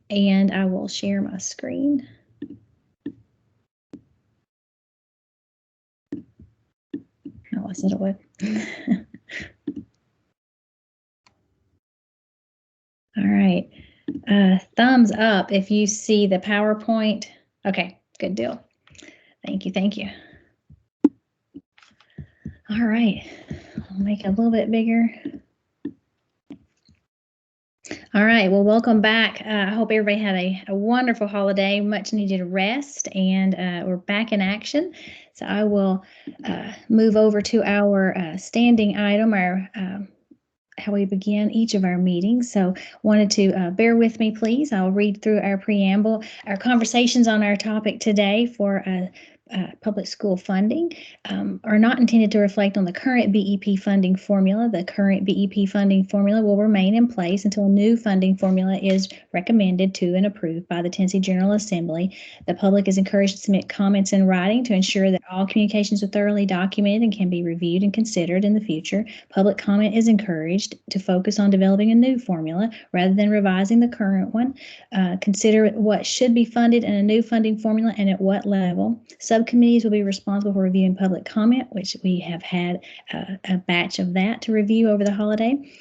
and I will share my screen. Oh, I said it would. All right. Thumbs up if you see the PowerPoint. Okay, good deal. Thank you, thank you. All right, I'll make it a little bit bigger. All right, well, welcome back. I hope everybody had a wonderful holiday, much needed rest, and we're back in action. So I will move over to our standing item, our how we begin each of our meetings. So wanted to bear with me, please. I'll read through our preamble. Our conversations on our topic today for public school funding are not intended to reflect on the current BEP funding formula. The current BEP funding formula will remain in place until a new funding formula is recommended to and approved by the Tennessee General Assembly. The public is encouraged to submit comments in writing to ensure that all communications are thoroughly documented and can be reviewed and considered in the future. Public comment is encouraged to focus on developing a new formula rather than revising the current one. Consider what should be funded in a new funding formula and at what level. Subcommittees will be responsible for reviewing public comment, which we have had a batch of that to review over the holiday,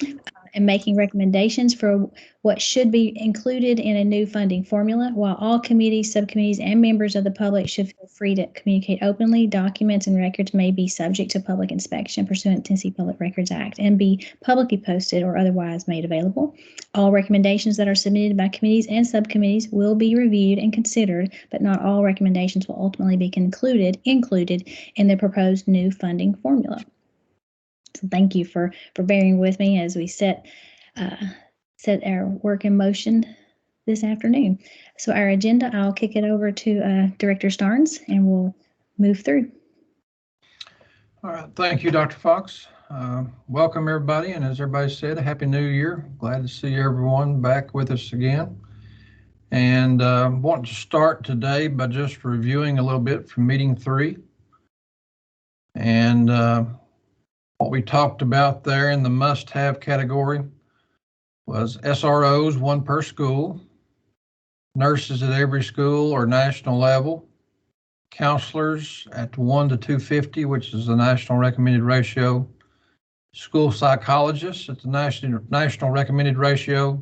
and making recommendations for what should be included in a new funding formula. While all committees, subcommittees, and members of the public should feel free to communicate openly, documents and records may be subject to public inspection pursuant to Tennessee Public Records Act and be publicly posted or otherwise made available. All recommendations that are submitted by committees and subcommittees will be reviewed and considered, but not all recommendations will ultimately be included in the proposed new funding formula. So thank you for bearing with me as we set our work in motion this afternoon. So our agenda, I'll kick it over to Director Starnes and we'll move through. All right, thank you, Dr. Fox. Welcome everybody, and as everybody said, a Happy New Year. Glad to see everyone back with us again. And want to start today by just reviewing a little bit from meeting 3. And what we talked about there in the must-have category was SROs, 1 per school, nurses at every school or national level, counselors at 1 to 250, which is the national recommended ratio, school psychologists at the national recommended ratio,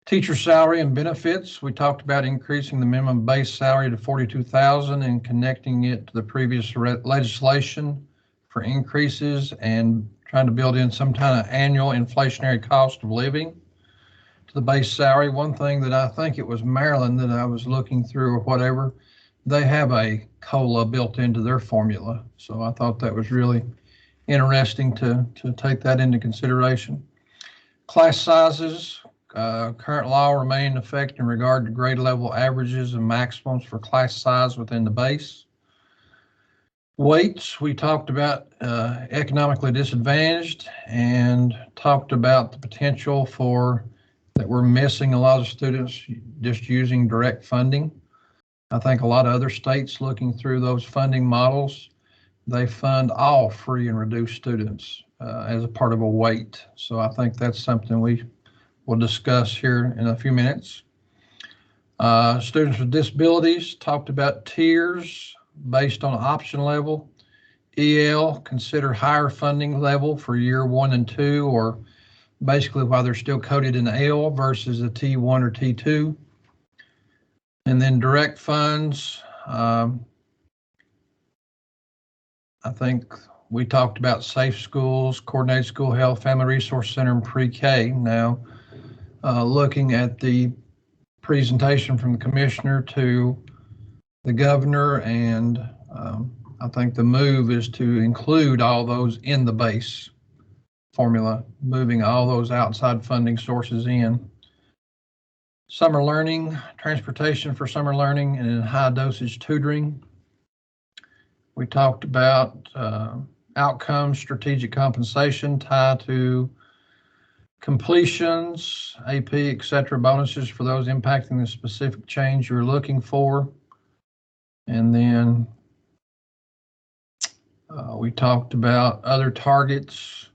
teacher salary and benefits. We talked about increasing the minimum base salary to $42,000 and connecting it to the previous legislation for increases and trying to build in some kind of annual inflationary cost of living to the base salary. One thing that I think it was Maryland that I was looking through or whatever, they have a COLA built into their formula. So I thought that was really interesting to take that into consideration. Class sizes, current law remain in effect in regard to grade level averages and maximums for class size within the base. Weights, we talked about economically disadvantaged and talked about the potential for that we're missing a lot of students just using direct funding. I think a lot of other states looking through those funding models, they fund all free and reduced students as a part of a weight. So I think that's something we will discuss here in a few minutes. Students with disabilities, talked about tiers based on option level. EL, consider higher funding level for year 1 and 2, or basically while they're still coded in L versus a T1 or T2. And then direct funds, I think we talked about safe schools, coordinated school health, family resource center, and pre-K. Now, looking at the presentation from the commissioner to the governor, and I think the move is to include all those in the base formula, moving all those outside funding sources in. Summer learning, transportation for summer learning, and high dosage tutoring. We talked about outcomes, strategic compensation tied to completions, AP, etc., bonuses for those impacting the specific change you're looking for. And then we talked about other targets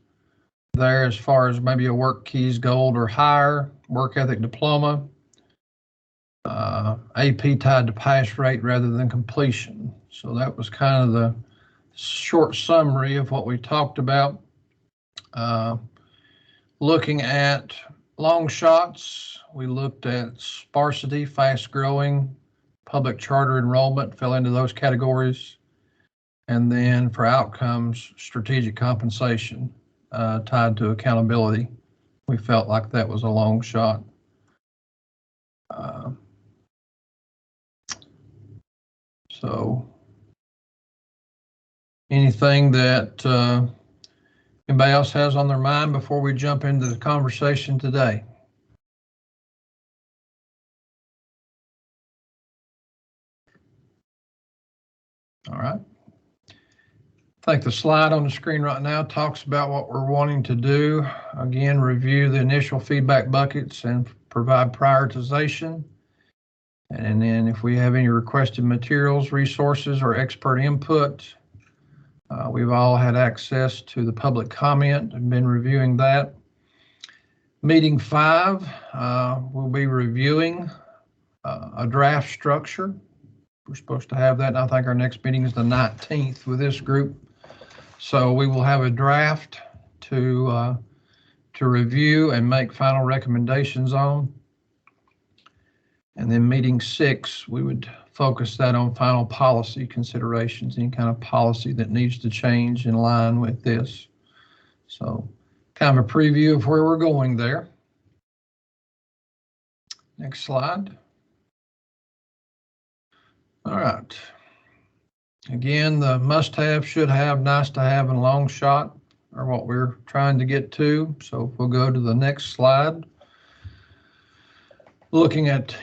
there as far as maybe a work keys gold or higher, work ethic diploma, AP tied to pass rate rather than completion. So that was kind of the short summary of what we talked about. Looking at long shots, we looked at sparsity, fast growing, public charter enrollment fell into those categories. And then for outcomes, strategic compensation tied to accountability. We felt like that was a long shot. So anything that anybody else has on their mind before we jump into the conversation today? All right. I think the slide on the screen right now talks about what we're wanting to do. Again, review the initial feedback buckets and provide prioritization. And then if we have any requested materials, resources, or expert input, we've all had access to the public comment and been reviewing that. Meeting 5, we'll be reviewing a draft structure. We're supposed to have that, and I think our next meeting is the 19th with this group. So we will have a draft to review and make final recommendations on. And then meeting 6, we would focus that on final policy considerations, any kind of policy that needs to change in line with this. So kind of a preview of where we're going there. Next slide. All right. Again, the must-have, should-have, nice-to-have, and long shot are what we're trying to get to. So if we'll go to the next slide. Looking at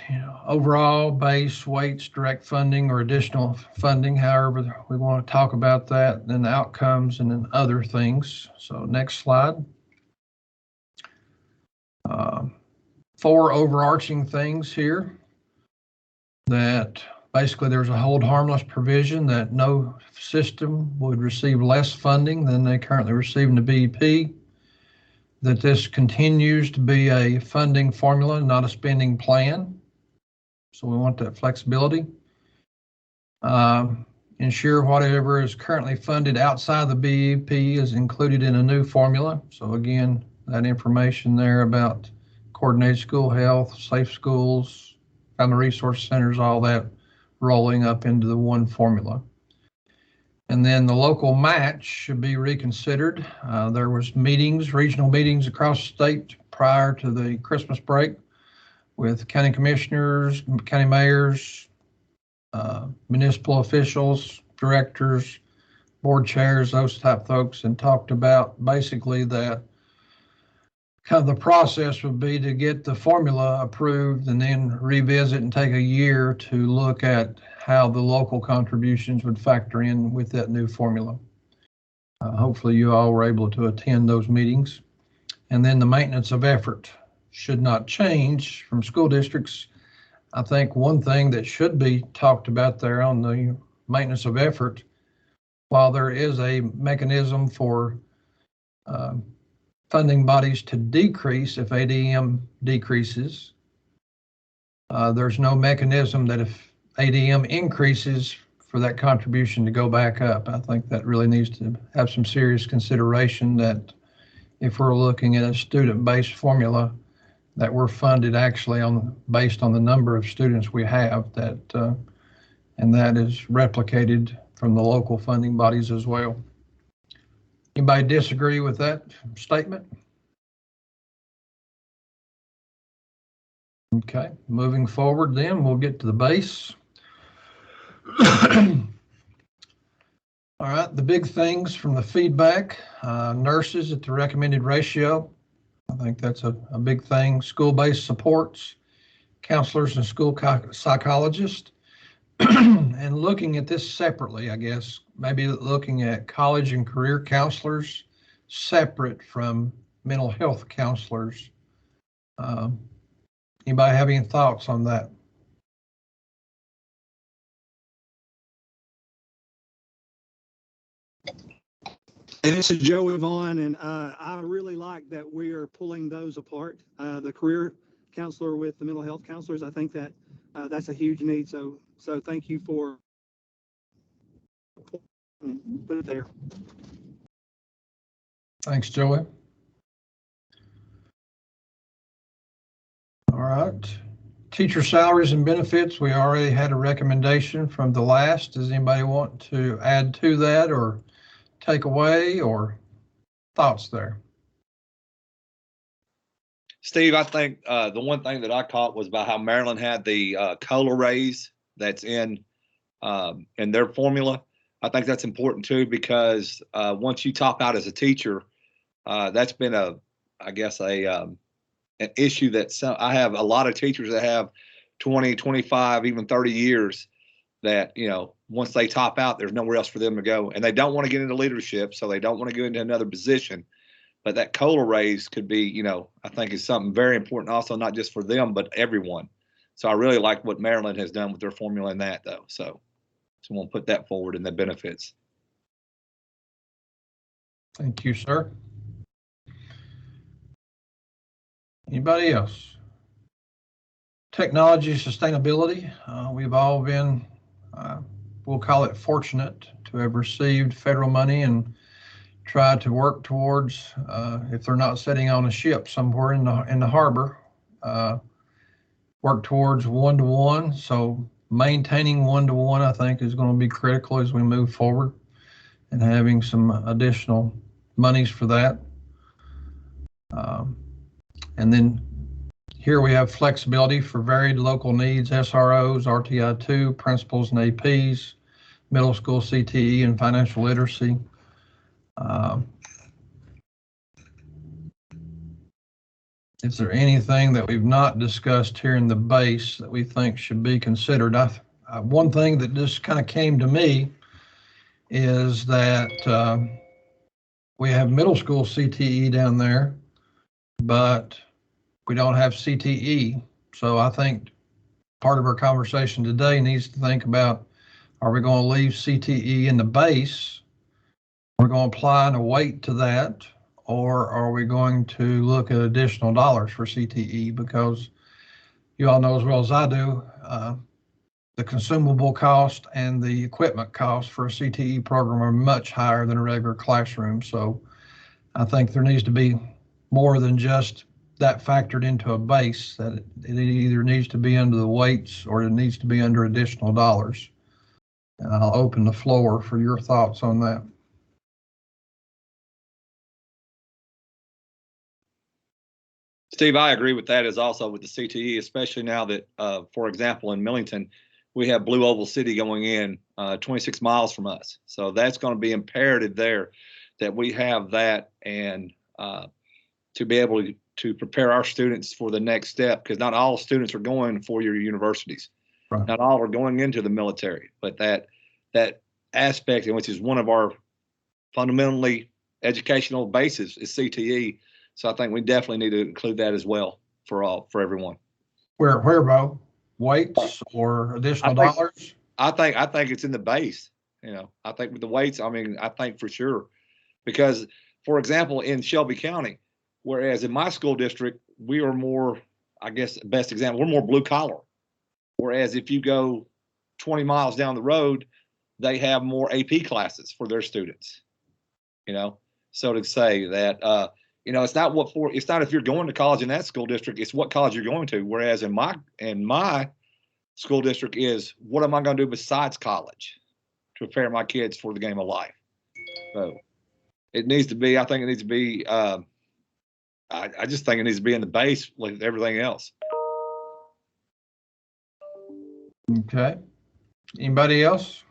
overall base, weights, direct funding, or additional funding, however we want to talk about that, then the outcomes, and then other things. So next slide. 4 overarching things here that basically there's a hold harmless provision that no system would receive less funding than they currently receive in the BEP, that this continues to be a funding formula, not a spending plan. So we want that flexibility. Ensure whatever is currently funded outside the BEP is included in a new formula. So again, that information there about coordinated school health, safe schools, family resource centers, all that rolling up into the one formula. And then the local match should be reconsidered. There was meetings, regional meetings across the state prior to the Christmas break with county commissioners, county mayors, municipal officials, directors, board chairs, those type folks, and talked about basically that kind of the process would be to get the formula approved and then revisit and take a year to look at how the local contributions would factor in with that new formula. Hopefully you all were able to attend those meetings. And then the maintenance of effort should not change from school districts. I think one thing that should be talked about there on the maintenance of effort, while there is a mechanism for funding bodies to decrease if ADM decreases, there's no mechanism that if ADM increases for that contribution to go back up. I think that really needs to have some serious consideration that if we're looking at a student-based formula, that we're funded actually based on the number of students we have, that and that is replicated from the local funding bodies as well. Anybody disagree with that statement? Okay, moving forward then, we'll get to the base. All right, the big things from the feedback, nurses at the recommended ratio. I think that's a big thing. School-based supports, counselors and school psychologists. And looking at this separately, I guess, maybe looking at college and career counselors separate from mental health counselors. Anybody have any thoughts on that? And this is Joey Vaughn, and I really like that we are pulling those apart. The career counselor with the mental health counselors, I think that that's a huge need. So thank you for put it there. Thanks, Joey. All right. Teacher salaries and benefits, we already had a recommendation from the last. Does anybody want to add to that or take away or thoughts there? Steve, I think the one thing that I caught was about how Maryland had the COLA raise that's in their formula. I think that's important too, because once you top out as a teacher, that's been an issue that I have a lot of teachers that have 20, 25, even 30 years that, once they top out, there's nowhere else for them to go. And they don't want to get into leadership, so they don't want to go into another position. But that COLA raise could be, I think is something very important also, not just for them, but everyone. So I really like what Maryland has done with their formula in that, though. So we'll put that forward in the benefits. Thank you, sir. Anybody else? Technology sustainability. We've all been, we'll call it fortunate to have received federal money and try to work towards, if they're not sitting on a ship somewhere in the harbor, work towards one-to-one. So maintaining one-to-one, I think, is going to be critical as we move forward, and having some additional monies for that. And then here we have flexibility for varied local needs, SROs, RTI2, principals and APs, middle school CTE, and financial literacy. Is there anything that we've not discussed here in the base that we think should be considered? One thing that just kind of came to me is that we have middle school CTE down there, but we don't have CTE. So I think part of our conversation today needs to think about, are we going to leave CTE in the base? We're going to apply a weight to that, or are we going to look at additional dollars for CTE? Because you all know as well as I do, the consumable cost and the equipment cost for a CTE program are much higher than a regular classroom. So I think there needs to be more than just that factored into a base, that it either needs to be under the weights or it needs to be under additional dollars. And I'll open the floor for your thoughts on that. Steve, I agree with that, as also with the CTE, especially now that, for example, in Millington, we have Blue Oval City going in 26 miles from us. So that's going to be imperative there that we have that, and to be able to prepare our students for the next step, because not all students are going to four-year universities. Right. Not all are going into the military, but that aspect, which is one of our fundamentally educational bases, is CTE. So I think we definitely need to include that as well for everyone. Where, Bo? Weights or additional dollars? I think it's in the base. I think with the weights, I think for sure, because, for example, in Shelby County, whereas in my school district, we are more, I guess, best example, we're more blue collar. Whereas if you go 20 miles down the road, they have more AP classes for their students. So to say that, it's not if you're going to college in that school district, it's what college you're going to. Whereas in my school district is, what am I going to do besides college to prepare my kids for the game of life? So it needs to be, I think it needs to be, I just think it needs to be in the base like everything else. Okay. Anybody else?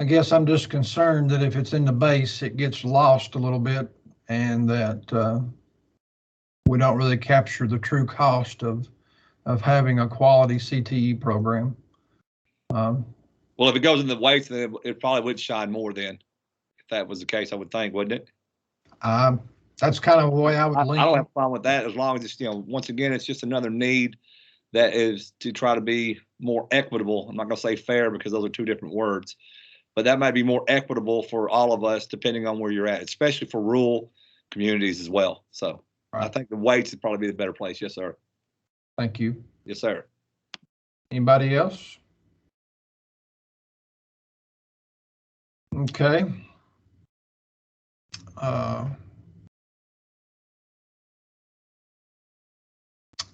I guess I'm just concerned that if it's in the base, it gets lost a little bit, and that we don't really capture the true cost of having a quality CTE program. Well, if it goes in the weights, then it probably would shine more then. If that was the case, I would think, wouldn't it? That's kind of the way I would lean. I don't have a problem with that, as long as it's, once again, it's just another need that is to try to be more equitable. I'm not going to say fair, because those are two different words, but that might be more equitable for all of us, depending on where you're at, especially for rural communities as well. So I Right. think the weights would probably be the better place. Yes, sir. Thank you. Yes, sir. Anybody else? Okay.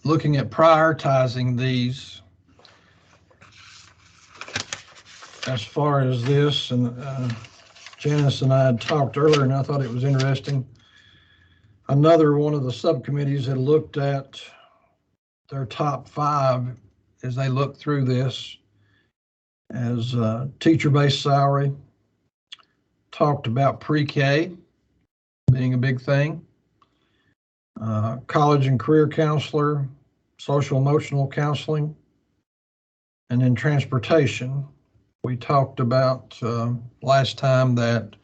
Looking at prioritizing these as far as this, and Janice and I had talked earlier, and I thought it was interesting. Another one of the subcommittees had looked at their top 5 as they looked through this as teacher-based salary, talked about pre-K being a big thing, college and career counselor, social emotional counseling, and then transportation. We talked about last time that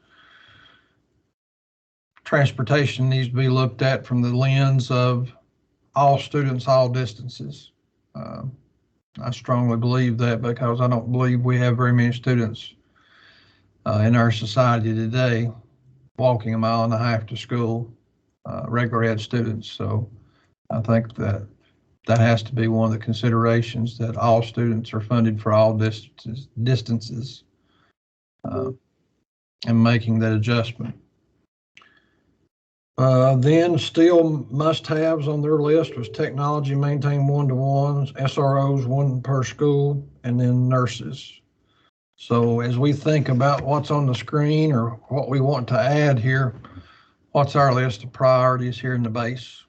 transportation needs to be looked at from the lens of all students, all distances. I strongly believe that because I don't believe we have very many students in our society today walking 1.5 miles to school, regular ed students. So I think that has to be one of the considerations, that all students are funded for all distances, and making that adjustment. Then still must-haves on their list was technology, maintain one-to-ones, SROs, 1 per school, and then nurses. So as we think about what's on the screen or what we want to add here, what's our list of priorities here in the base?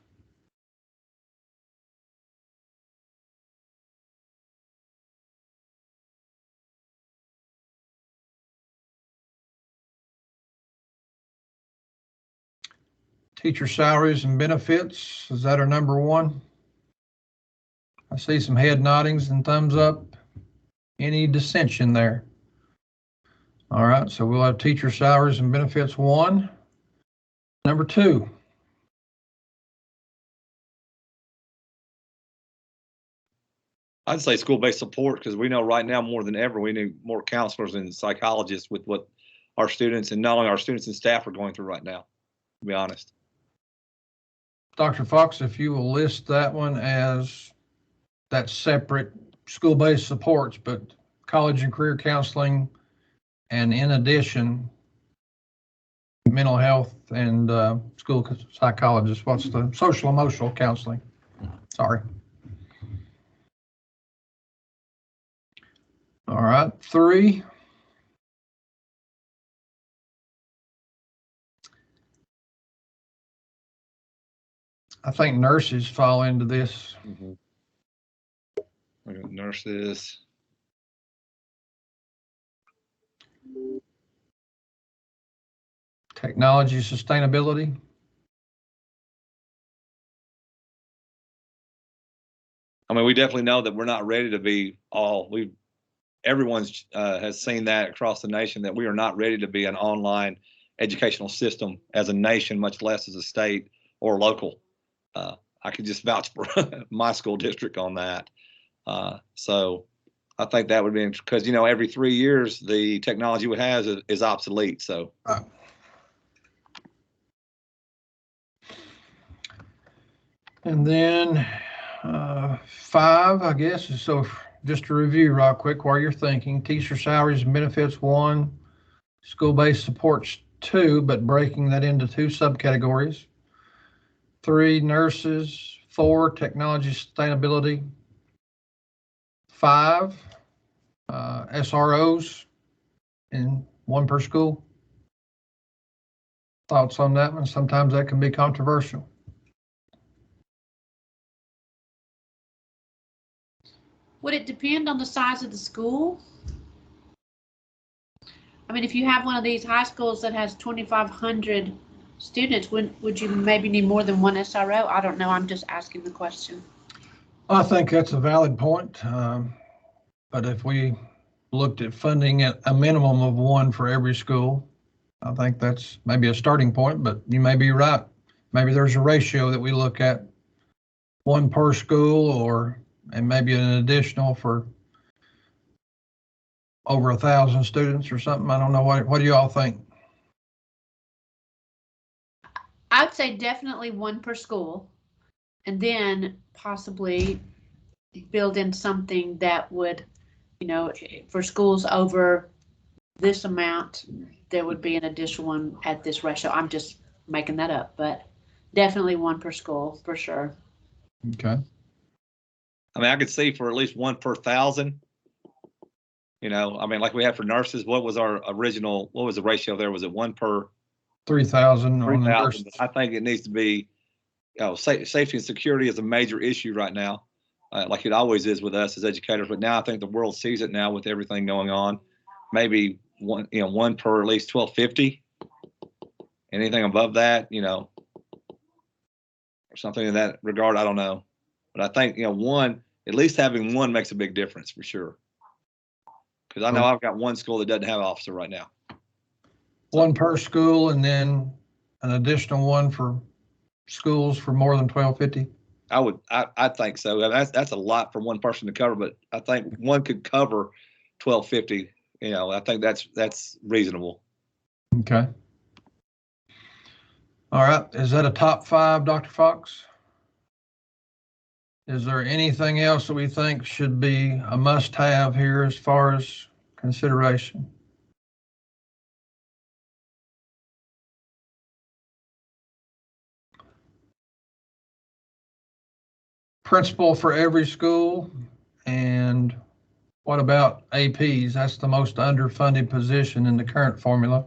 Teacher salaries and benefits, is that our number 1? I see some head noddings and thumbs up. Any dissension there? All right, so we'll have teacher salaries and benefits 1. Number 2. I'd say school-based support, because we know right now more than ever we need more counselors and psychologists with what our students, and not only our students and staff, are going through right now, to be honest. Dr. Fox, if you will list that one as that separate school-based supports, but college and career counseling, and in addition, mental health and school psychologists. What's the social emotional counseling? Sorry. All right, 3. I think nurses fall into this. Nurses. Technology sustainability. I mean, we definitely know that we're not ready to be everyone's has seen that across the nation, that we are not ready to be an online educational system as a nation, much less as a state or local. I could just vouch for my school district on that. So I think that would be, because, every 3 years, the technology we have is obsolete. So. And then 5, I guess, is, so just to review real quick while you're thinking, teacher salaries and benefits 1, school-based supports 2, but breaking that into 2 subcategories. 3, nurses. 4, technology sustainability. 5, SROs, and 1 per school. Thoughts on that one? Sometimes that can be controversial. Would it depend on the size of the school? I mean, if you have one of these high schools that has 2,500 students, would you maybe need more than 1 SRO? I don't know. I'm just asking the question. I think that's a valid point. But if we looked at funding at a minimum of 1 for every school, I think that's maybe a starting point, but you may be right. Maybe there's a ratio that we look at, 1 per school, and maybe an additional for over 1,000 students or something. I don't know. What do you all think? I'd say definitely one per school, and then possibly build in something that would, for schools over this amount, there would be an additional one at this ratio. I'm just making that up, but definitely one per school for sure. Okay. I mean, I could see for at least one per 1,000. I mean, like we had for nurses, what was the ratio there? Was it one per 3,000 on the 3,000? nurses. I think it needs to be, safety and security is a major issue right now, like it always is with us as educators. But now I think the world sees it now with everything going on. Maybe one per at least 1,250. Anything above that, or something in that regard, I don't know. But I think, at least having one makes a big difference for sure. Because I know I've got one school that doesn't have an officer right now. One per school, and then an additional one for schools for more than 1,250. I think so. That's a lot for one person to cover, but I think one could cover 1,250. I think that's reasonable. Okay. All right. Is that a top 5, Dr. Fox? Is there anything else that we think should be a must-have here as far as consideration? Principal for every school, and what about APs? That's the most underfunded position in the current formula.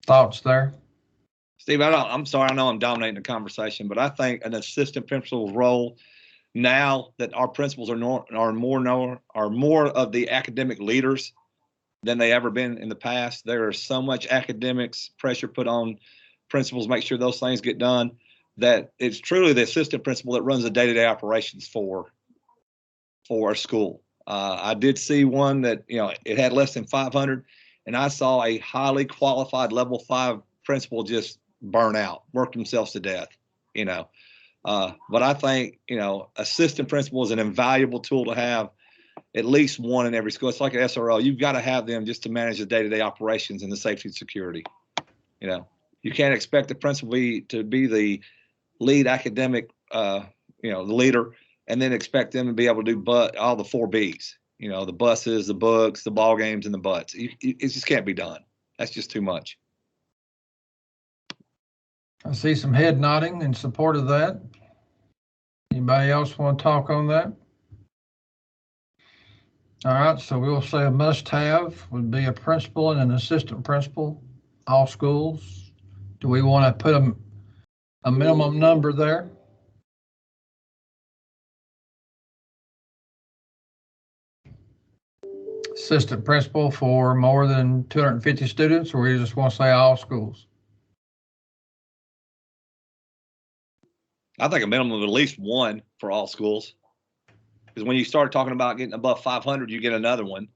Thoughts there? Steve, I'm sorry, I know I'm dominating the conversation, but I think an assistant principal's role now that our principals are more of the academic leaders than they ever been in the past. There is so much academics pressure put on principals, make sure those things get done, that it's truly the assistant principal that runs the day-to-day operations for a school. I did see one that, it had less than 500, and I saw a highly qualified level 5 principal just burn out, work themselves to death, But I think, assistant principal is an invaluable tool to have, at least one in every school. It's like an SRO. You've got to have them just to manage the day-to-day operations and the safety and security. You can't expect the principal to be the lead academic, the leader, and then expect them to be able to do all the 4 Bs. The buses, the books, the ball games, and the butts. It just can't be done. That's just too much. I see some head nodding in support of that. Anybody else want to talk on that? All right, so we'll say a must-have would be a principal and an assistant principal, all schools. Do we want to put a minimum number there? Assistant principal for more than 250 students, or we just want to say all schools? I think a minimum of at least one for all schools. Because when you start talking about getting above 500, you get another one,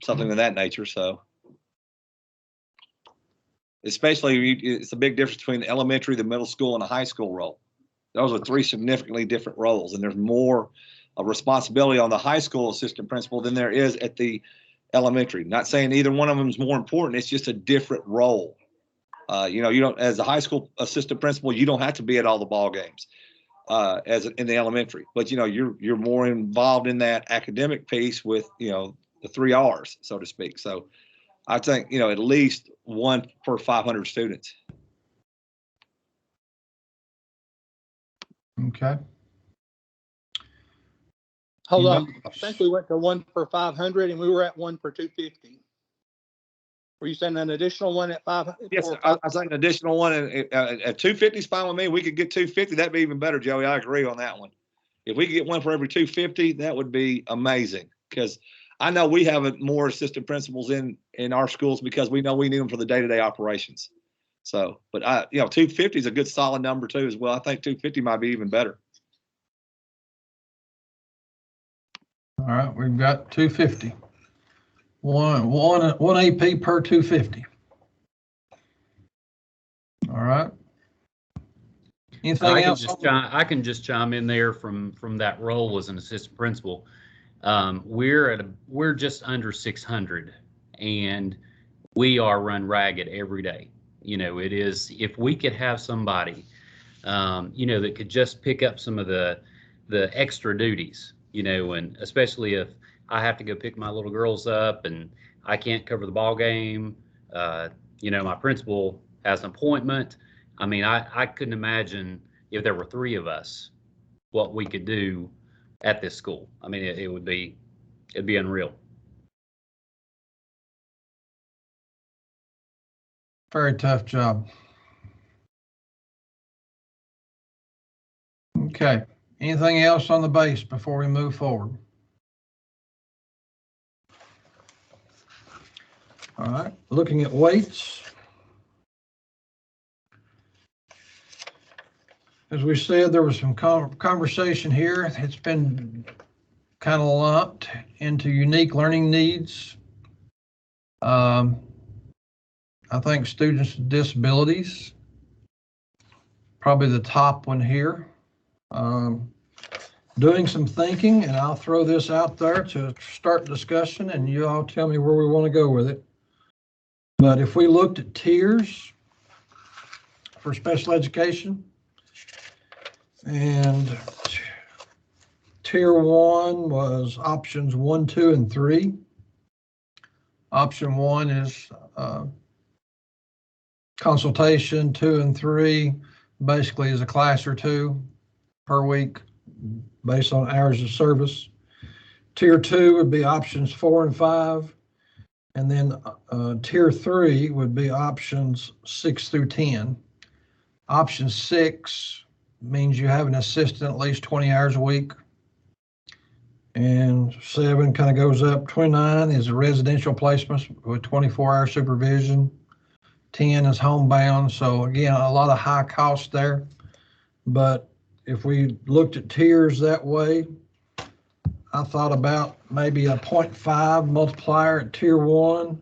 something of that nature. So, especially it's a big difference between the elementary, the middle school, and the high school role. Those are 3 significantly different roles, and there's more responsibility on the high school assistant principal than there is at the elementary. Not saying either one of them is more important. It's just a different role. You don't, as a high school assistant principal, you don't have to be at all the ball games. As in the elementary, but you're more involved in that academic piece with the 3 R's, so to speak. So I think at least one per 500 students. Okay. Hold on. I think we went to one per 500 and we were at one per 250. Were you saying an additional one at 500? Yes, I was saying an additional one at 250 is fine with me. We could get 250. That'd be even better, Joey. I agree on that one. If we could get one for every 250, that would be amazing. Because I know we have more assistant principals in our schools because we know we need them for the day-to-day operations. So, but 250 is a good solid number too as well. I think 250 might be even better. All right, we've got 250. One AP per 250. All right. Anything else? I can just chime in there from that role as an assistant principal. We're just under 600, and we are run ragged every day. It is, if we could have somebody, that could just pick up some of the extra duties, and especially if I have to go pick my little girls up and I can't cover the ball game, my principal has an appointment. I mean, I couldn't imagine if there were 3 of us, what we could do at this school. I mean, it'd be unreal. Very tough job. Okay, anything else on the base before we move forward? All right, looking at weights. As we said, there was some conversation here. It's been kind of lumped into unique learning needs. I think students with disabilities, probably the top one here. Doing some thinking, and I'll throw this out there to start discussion, and you all tell me where we want to go with it. But if we looked at tiers for special education, and tier 1 was options 1, 2, and 3. Option 1 is consultation. 2 and 3 basically is a class or 2 per week based on hours of service. Tier 2 would be options 4 and 5. And then tier 3 would be options 6 through 10. Option 6 means you have an assistant at least 20 hours a week. And 7 kind of goes up. 29 is a residential placement with 24-hour supervision. 10 is homebound. So again, a lot of high cost there. But if we looked at tiers that way, I thought about maybe a 0.5 multiplier at tier 1,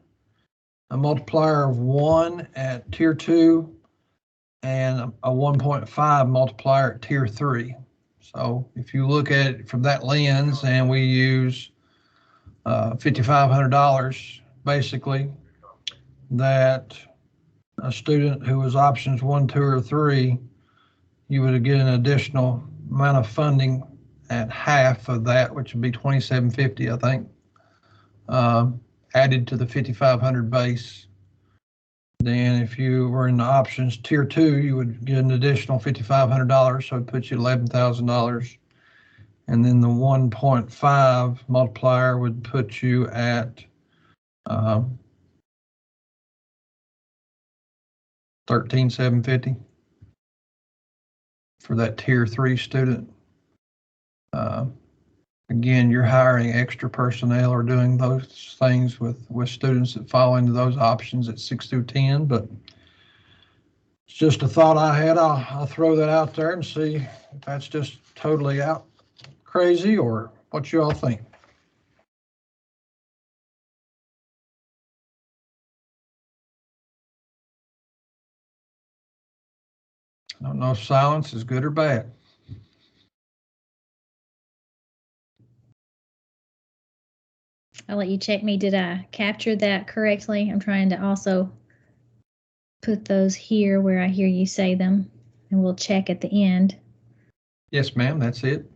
a multiplier of 1 at tier 2, and a 1.5 multiplier at tier 3. So if you look at it from that lens and we use $5,500, basically, that a student who was options 1, 2, or 3, you would get an additional amount of funding at half of that, which would be $2,750, I think, added to the $5,500 base. Then if you were in the options tier 2, you would get an additional $5,500, so it puts you $11,000. And then the 1.5 multiplier would put you at $13,750 for that tier 3 student. Again, you're hiring extra personnel or doing those things with students that fall into those options at 6 through 10, but it's just a thought I had. I'll throw that out there and see if that's just totally out crazy or what you all think. I don't know if silence is good or bad. I'll let you check me. Did I capture that correctly? I'm trying to also put those here where I hear you say them, and we'll check at the end. Yes, ma'am, that's it.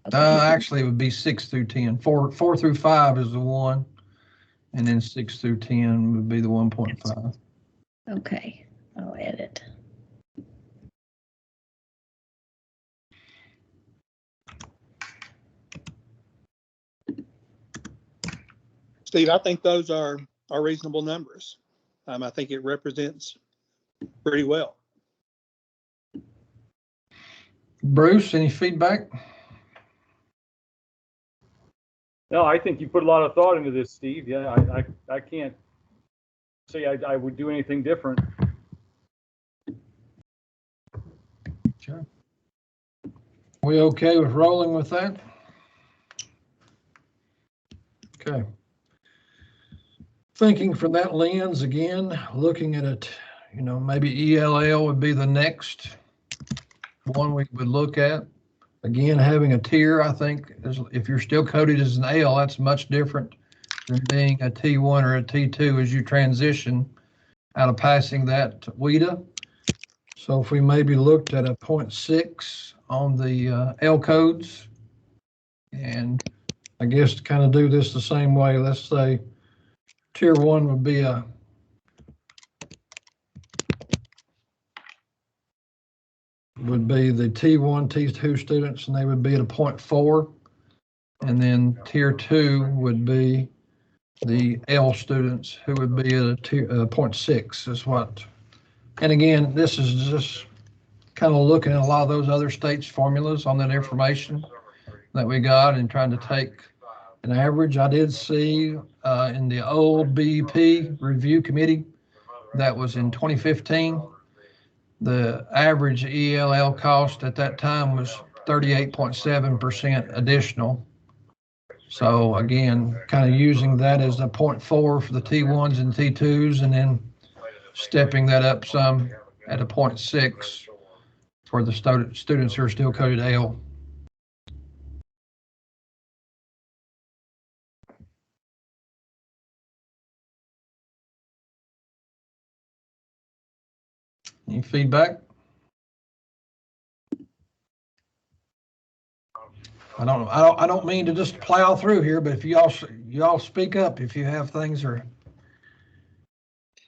Okay. Actually, it would be 6 through 10. 4 through 5 is the 1, and then 6 through 10 would be the 1.5. Okay, I'll edit. Steve, I think those are reasonable numbers. I think it represents pretty well. Bruce, any feedback? No, I think you put a lot of thought into this, Steve. Yeah, I can't say I would do anything different. Sure. We okay with rolling with that? Okay. Thinking from that lens again, looking at it, maybe ELL would be the next one we would look at. Again, having a tier, I think, if you're still coded as an L, that's much different than being a T1 or a T2 as you transition out of passing that WIDA. So if we maybe looked at a 0.6 on the L codes, and I guess to kind of do this the same way, let's say tier 1 would be the T1, T2 students, and they would be at a 0.4. And then tier 2 would be the L students, who would be at a 0.6 is what. And again, this is just kind of looking at a lot of those other states' formulas on that information that we got and trying to take an average. I did see in the old BEP review committee that was in 2015, the average ELL cost at that time was 38.7% additional. So again, kind of using that as a 0.4 for the T1s and T2s, and then stepping that up some at a 0.6 for the students who are still coded L. Any feedback? I don't mean to just plow through here, but if y'all speak up if you have things or.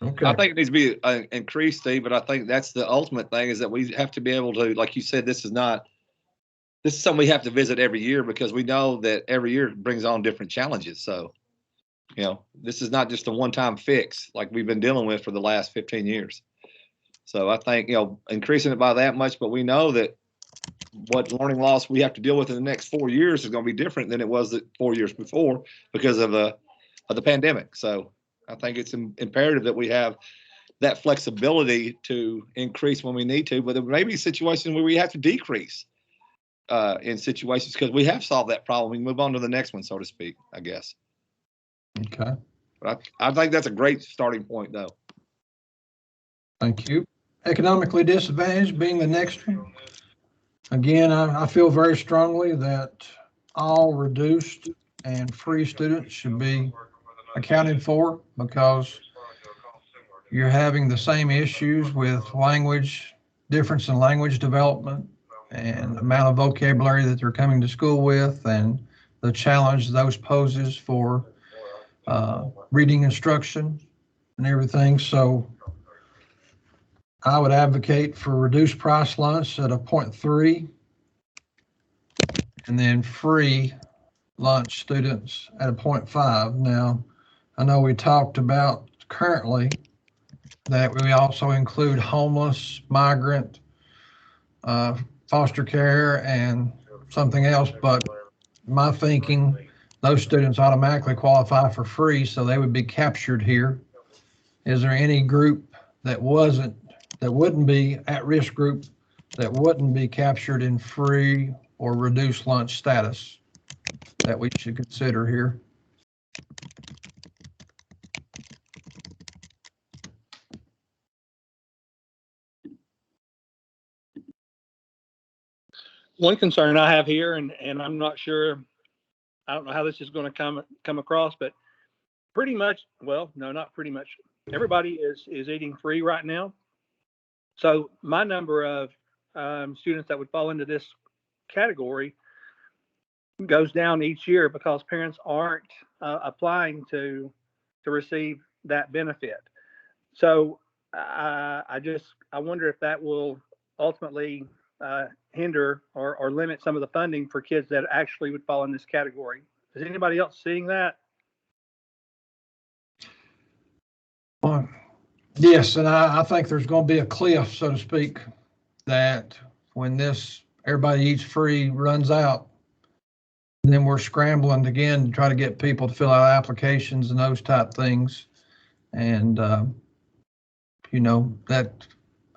Okay. I think it needs to be increased, Steve, but I think that's the ultimate thing, is that we have to be able to, like you said, this is something we have to visit every year, because we know that every year brings on different challenges. So, this is not just a one-time fix like we've been dealing with for the last 15 years. So I think, increasing it by that much, but we know that what learning loss we have to deal with in the next 4 years is going to be different than it was the 4 years before because of the pandemic. So I think it's imperative that we have that flexibility to increase when we need to, but there may be situations where we have to decrease in situations because we have solved that problem. We can move on to the next one, so to speak, I guess. Okay. But I think that's a great starting point, though. Thank you. Economically disadvantaged being the next one. Again, I feel very strongly that all reduced and free students should be accounted for, because you're having the same issues with difference in language development and the amount of vocabulary that they're coming to school with, and the challenge those poses for reading instruction and everything. So I would advocate for reduced price lunch at a 0.3, and then free lunch students at a 0.5. Now, I know we talked about currently that we also include homeless, migrant, foster care, and something else, but my thinking, those students automatically qualify for free, so they would be captured here. Is there any group that wouldn't be at-risk group that wouldn't be captured in free or reduced lunch status that we should consider here? One concern I have here, and I'm not sure, I don't know how this is going to come across, but pretty much, well, no, not pretty much. Everybody is eating free right now. So my number of students that would fall into this category goes down each year because parents aren't applying to receive that benefit. So I wonder if that will ultimately hinder or limit some of the funding for kids that actually would fall in this category. Is anybody else seeing that? Yes, and I think there's going to be a cliff, so to speak, that when this everybody eats free runs out, then we're scrambling again to try to get people to fill out applications and those type things. And, that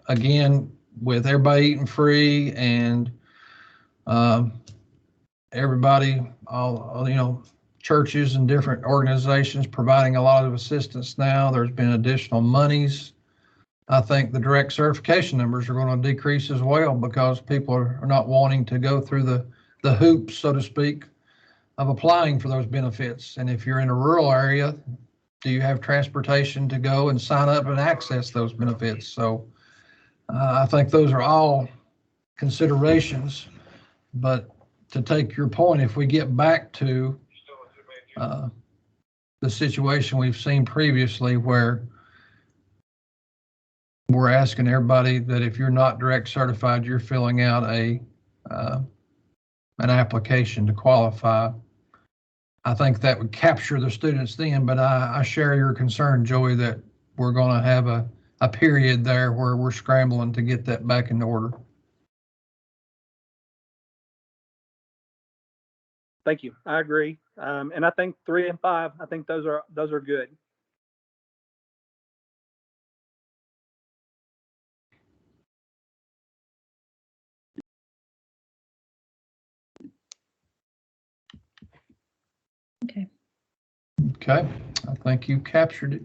again, with everybody eating free and everybody, all churches and different organizations providing a lot of assistance now, there's been additional monies. I think the direct certification numbers are going to decrease as well, because people are not wanting to go through the hoops, so to speak, of applying for those benefits. And if you're in a rural area, do you have transportation to go and sign up and access those benefits? So I think those are all considerations. But to take your point, if we get back to the situation we've seen previously where we're asking everybody that if you're not direct certified, you're filling out an application to qualify. I think that would capture the students then, but I share your concern, Joey, that we're going to have a period there where we're scrambling to get that back in order. Thank you. I agree. And I think 3 and 5, I think those are good. Okay. Okay, I think you captured it.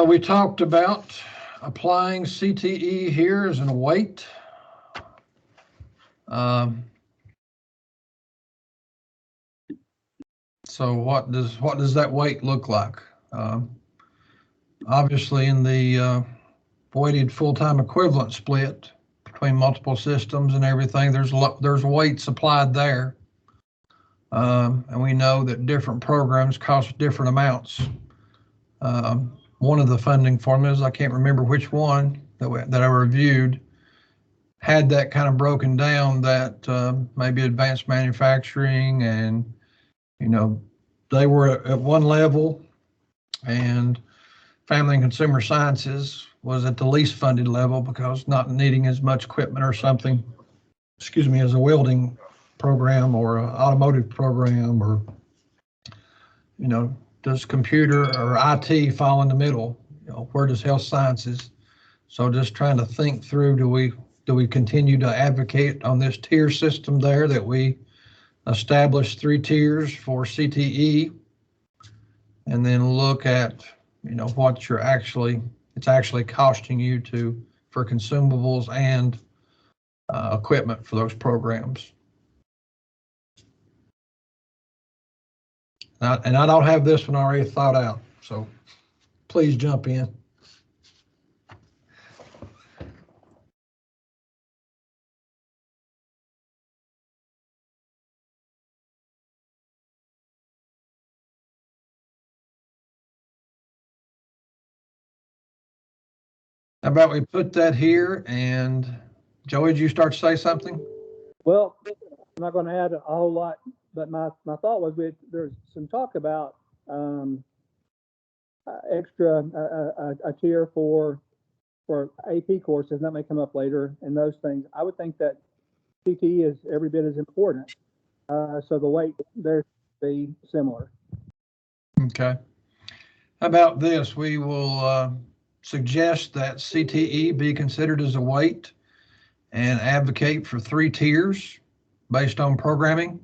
We talked about applying CTE here as an weight. So what does that weight look like? Obviously, in the weighted full-time equivalent split between multiple systems and everything, there's weights applied there. And we know that different programs cost different amounts. One of the funding formulas, I can't remember which one that I reviewed, had that kind of broken down, that maybe advanced manufacturing and, they were at one level, and family and consumer sciences was at the least funded level because not needing as much equipment or something, as a welding program or an automotive program, or, does computer or IT fall in the middle? Where does health sciences? So just trying to think through, do we continue to advocate on this tier system there, that we establish 3 tiers for CTE, and then look at, what it's actually costing you for consumables and equipment for those programs. And I don't have this one already thought out, so please jump in. How about we put that here, and Joey, did you start to say something? Well, I'm not going to add a whole lot, but my thought was there's some talk about extra a tier for AP courses. That may come up later, and those things. I would think that CTE is every bit as important. So the weight there should be similar. Okay. How about this? We will suggest that CTE be considered as a weight and advocate for 3 tiers based on programming.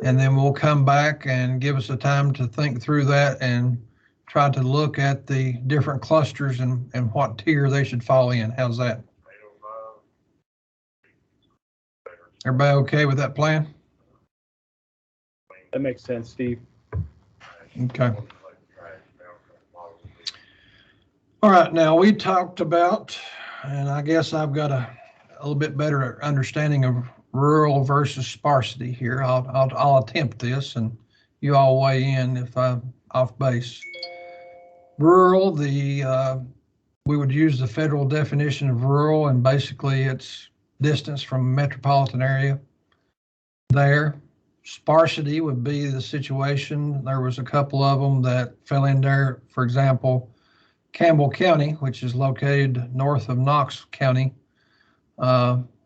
And then we'll come back and give us a time to think through that and try to look at the different clusters and what tier they should fall in. How's that? Everybody okay with that plan? That makes sense, Steve. Okay. All right, now we talked about, and I guess I've got a little bit better understanding of rural versus sparsity here. I'll attempt this, and you all weigh in if I'm off base. Rural, we would use the federal definition of rural, and basically it's distance from a metropolitan area there. Sparsity would be the situation. There was a couple of them that fell in there. For example, Campbell County, which is located north of Knox County,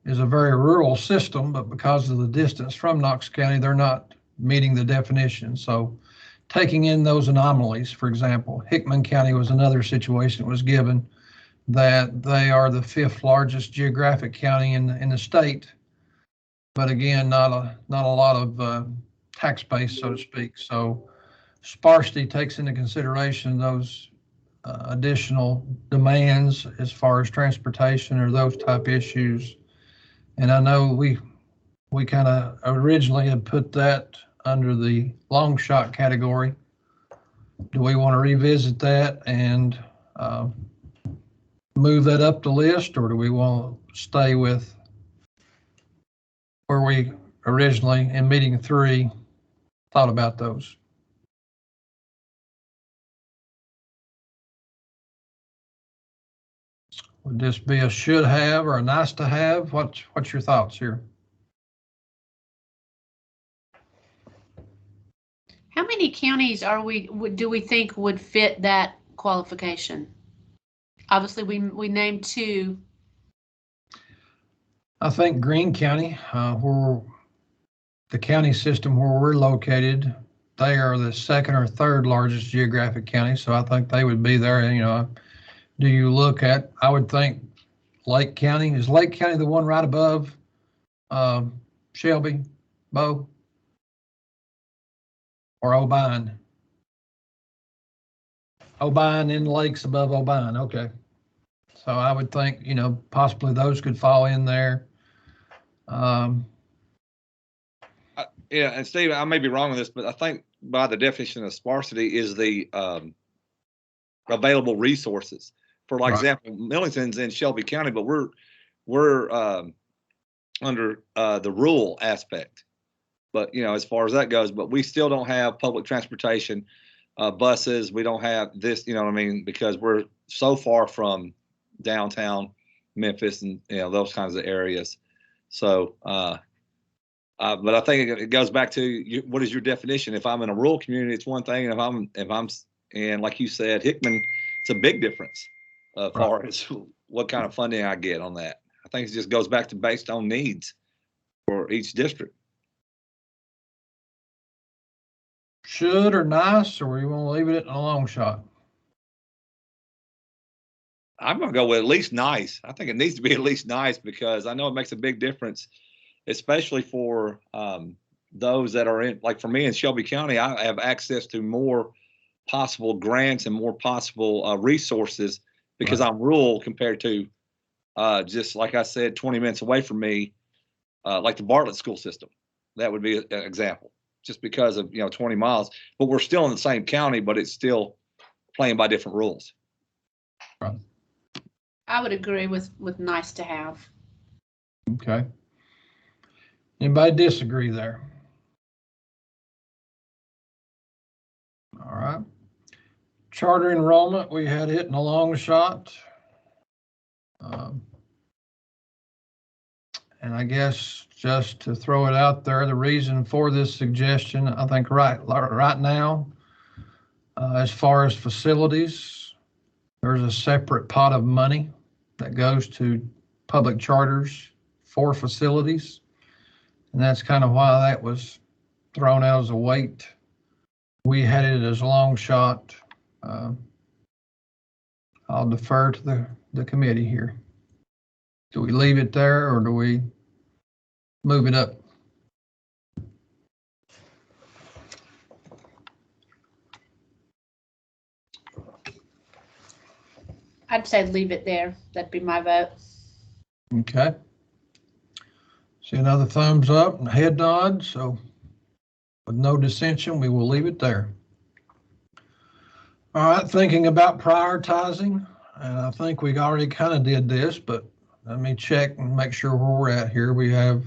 is a very rural system, but because of the distance from Knox County, they're not meeting the definition. So taking in those anomalies, for example, Hickman County was another situation that was given, that they are the 5th largest geographic county in the state, but again, not a lot of tax base, so to speak. So sparsity takes into consideration those additional demands as far as transportation or those type issues. And I know we kind of originally had put that under the long shot category, do we want to revisit that and move that up the list, or do we want to stay with where we originally in meeting 3 thought about those? Would this be a should have or a nice to have? What's your thoughts here? How many counties do we think would fit that qualification? Obviously, we named 2. I think Greene County, where the county system where we're located, they are the 2nd or 3rd largest geographic county, so I think they would be there. You know, do you look at, I would think Lake County, is Lake County the one right above Shelby, Bo, or O'Bine? O'Bine in Lakes above O'Bine, okay. So I would think, you know, possibly those could fall in there. Yeah, and Steve, I may be wrong on this, but I think by the definition of sparsity is the available resources. For like example, Millington's in Shelby County, but we're under the rural aspect. But you know, as far as that goes, but we still don't have public transportation, buses. We don't have this, you know what I mean, because we're so far from downtown Memphis and you know those kinds of areas. So, but I think it goes back to what is your definition? If I'm in a rural community, it's one thing, and if I'm and like you said, Hickman, it's a big difference as far as what kind of funding I get on that. I think it just goes back to based on needs for each district. Should or nice, or we want to leave it at a long shot? I'm going to go with at least nice. I think it needs to be at least nice because I know it makes a big difference, especially for those that are in, like for me in Shelby County, I have access to more possible grants and more possible resources because I'm rural compared to just like I said, 20 minutes away from me, like the Bartlett school system. That would be an example, just because of 20 miles. But we're still in the same county, but it's still playing by different rules. Right. I would agree with nice to have. Okay. Anybody disagree there? All right. Charter enrollment, we had it in a long shot. And I guess just to throw it out there, the reason for this suggestion, I think right now, as far as facilities, there's a separate pot of money that goes to public charters for facilities. And that's kind of why that was thrown out as a weight. We had it as a long shot. I'll defer to the committee here. Do we leave it there or do we move it up? I'd say leave it there. That'd be my vote. Okay. See another thumbs up and head nod. So with no dissension, we will leave it there. All right, thinking about prioritizing, and I think we already kind of did this, but let me check and make sure where we're at here. We have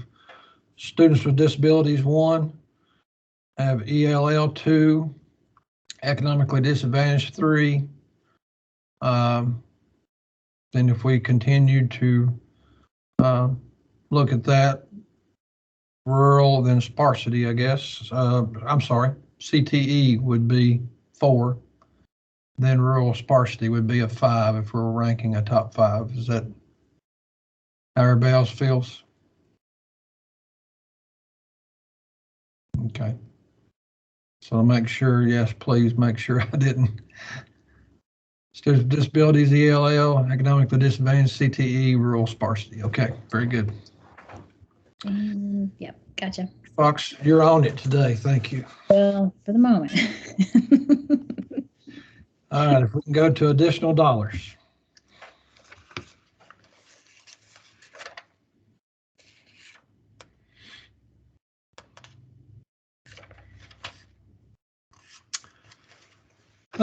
students with disabilities 1, have ELL 2, economically disadvantaged 3. Then if we continue to look at that, rural, then sparsity, I guess. I'm sorry, CTE would be 4. Then rural sparsity would be a 5 if we're ranking a top 5. Is that how everybody else feels? Okay. So I'll make sure, yes, please make sure I didn't. Students with disabilities, ELL, economically disadvantaged, CTE, rural sparsity. Okay, very good. Yep, gotcha. Fox, you're on it today. Thank you. Well, for the moment. All right, if we can go to additional dollars.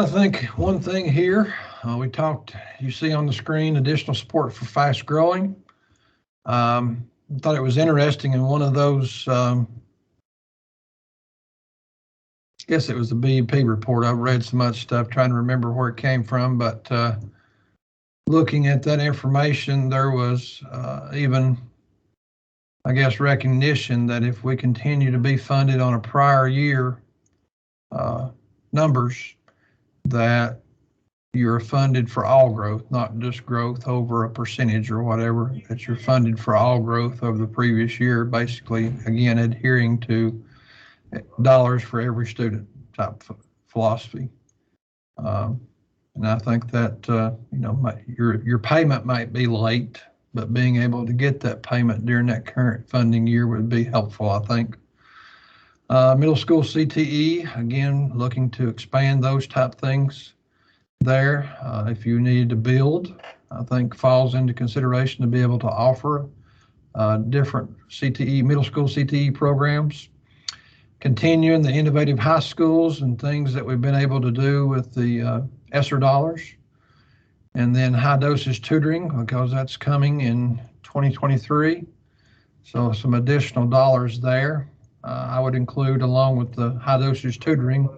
I think one thing here, we talked, you see on the screen, additional support for fast growing. I thought it was interesting in one of those, I guess it was the BEP report. I've read so much stuff trying to remember where it came from, but looking at that information, there was even, I guess, recognition that if we continue to be funded on a prior year numbers, that you're funded for all growth, not just growth over a percentage or whatever, that you're funded for all growth over the previous year, basically, again, adhering to dollars for every student type philosophy. And I think that, your payment might be late, but being able to get that payment during that current funding year would be helpful, I think. Middle school CTE, again, looking to expand those type things there. If you need to build, I think falls into consideration to be able to offer different CTE, middle school CTE programs. Continuing the innovative high schools and things that we've been able to do with the ESSER dollars. And then high dosage tutoring, because that's coming in 2023. So some additional dollars there. I would include, along with the high dosage tutoring,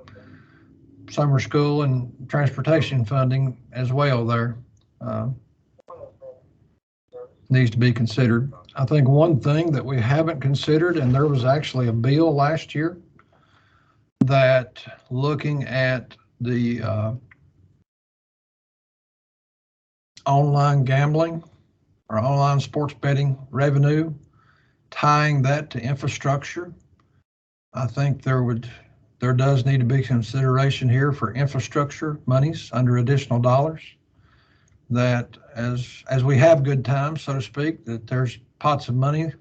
summer school and transportation funding as well there. Needs to be considered. I think one thing that we haven't considered, and there was actually a bill last year that looking at the online gambling or online sports betting revenue, tying that to infrastructure. I think there does need to be consideration here for infrastructure monies under additional dollars, that as we have good times, so to speak, that there's pots of money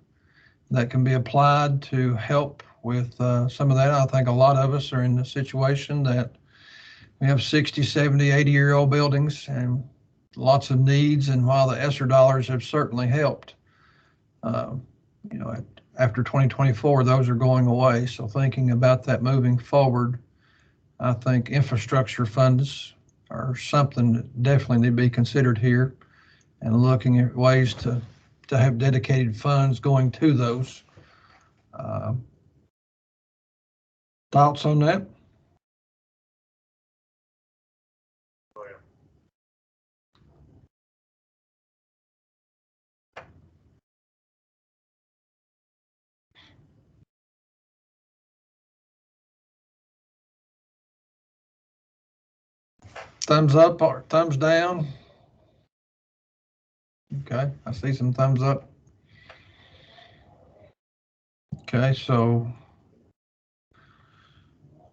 that can be applied to help with some of that. I think a lot of us are in the situation that we have 60, 70, 80-year-old buildings and lots of needs. And while the ESSER dollars have certainly helped, after 2024, those are going away. So thinking about that moving forward, I think infrastructure funds are something that definitely need to be considered here, and looking at ways to have dedicated funds going to those. Thoughts on that? Thumbs up or thumbs down? Okay, I see some thumbs up. Okay, so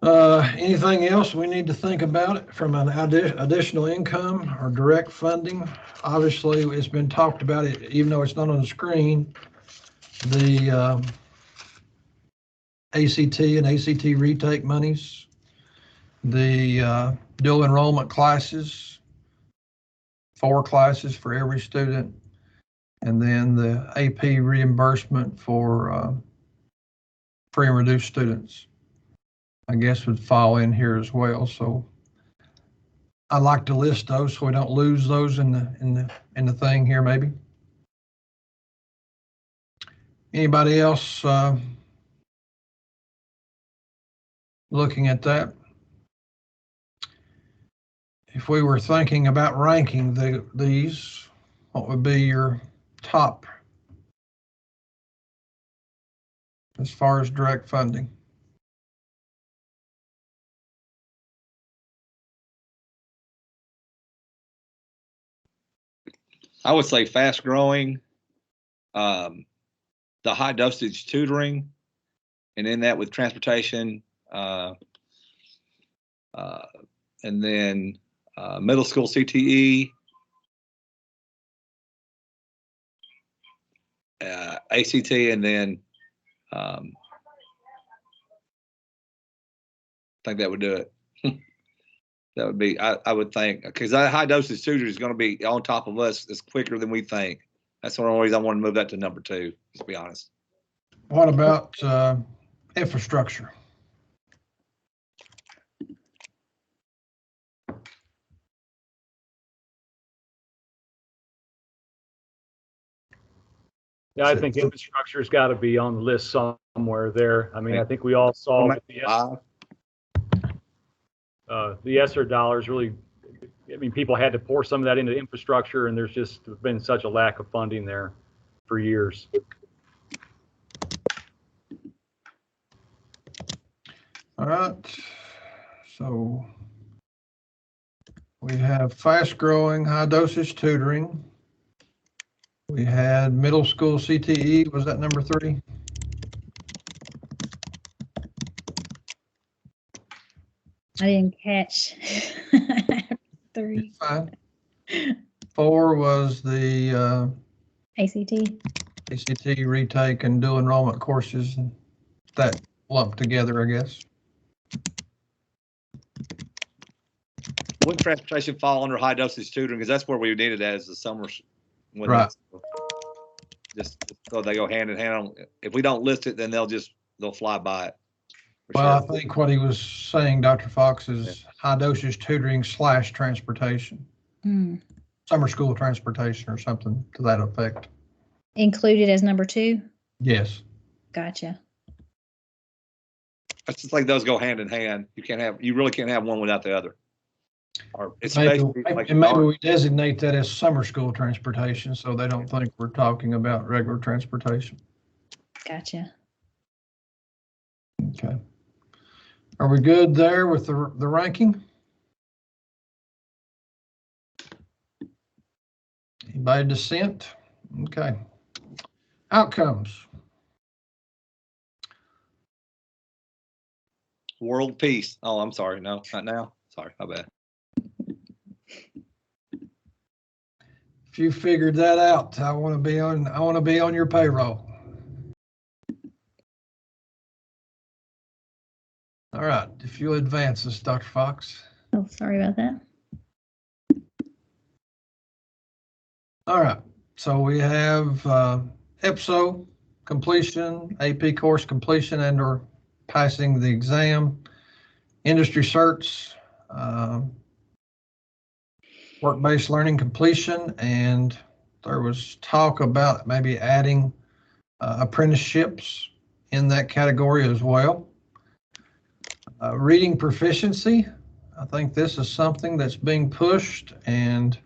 anything else we need to think about it from an additional income or direct funding? Obviously, it's been talked about, it, even though it's not on the screen, the ACT and ACT retake monies, the dual enrollment classes, 4 classes for every student, and then the AP reimbursement for free and reduced students, I guess, would fall in here as well. So I'd like to list those so we don't lose those in the thing here, maybe. Anybody else looking at that? If we were thinking about ranking these, what would be your top as far as direct funding? I would say fast growing, the high dosage tutoring, and in that with transportation, and then middle school CTE, ACT, and then I think that would do it. That would be, I would think, because that high dosage tutor is going to be on top of us. It's quicker than we think. That's one of the reasons I want to move that to number 2, to be honest. What about infrastructure? Yeah, I think infrastructure's got to be on the list somewhere there. I mean, I think we all saw with the ESSER dollars really, I mean, people had to pour some of that into infrastructure, and there's just been such a lack of funding there for years. All right. So we have fast growing high dosage tutoring. We had middle school CTE. Was that number 3? I didn't catch 3. Fine. 4 was the ACT. ACT retake and dual enrollment courses. That lumped together, I guess. Wouldn't transportation fall under high dosage tutoring? Because that's where we needed that as the summers. Right. Just so they go hand in hand. If we don't list it, then they'll fly by it. Well, sure. I think what he was saying, Dr. Fox, is high dosage tutoring / transportation. Summer school transportation or something to that effect. Included as number 2? Yes. Gotcha. It's just like those go hand in hand. You really can't have one without the other. Or it's maybe we designate that as summer school transportation so they don't think we're talking about regular transportation. Gotcha. Okay. Are we good there with the ranking? Anybody dissent? Okay. Outcomes. World peace. Oh, I'm sorry. No, not now. Sorry, my bad. If you figured that out, I want to be on your payroll. All right, if you'll advance this, Dr. Fox. Oh, sorry about that. All right, so we have EPSO completion, AP course completion and or passing the exam, industry certs, work-based learning completion, and there was talk about maybe adding apprenticeships in that category as well. Reading proficiency, I think this is something that's being pushed and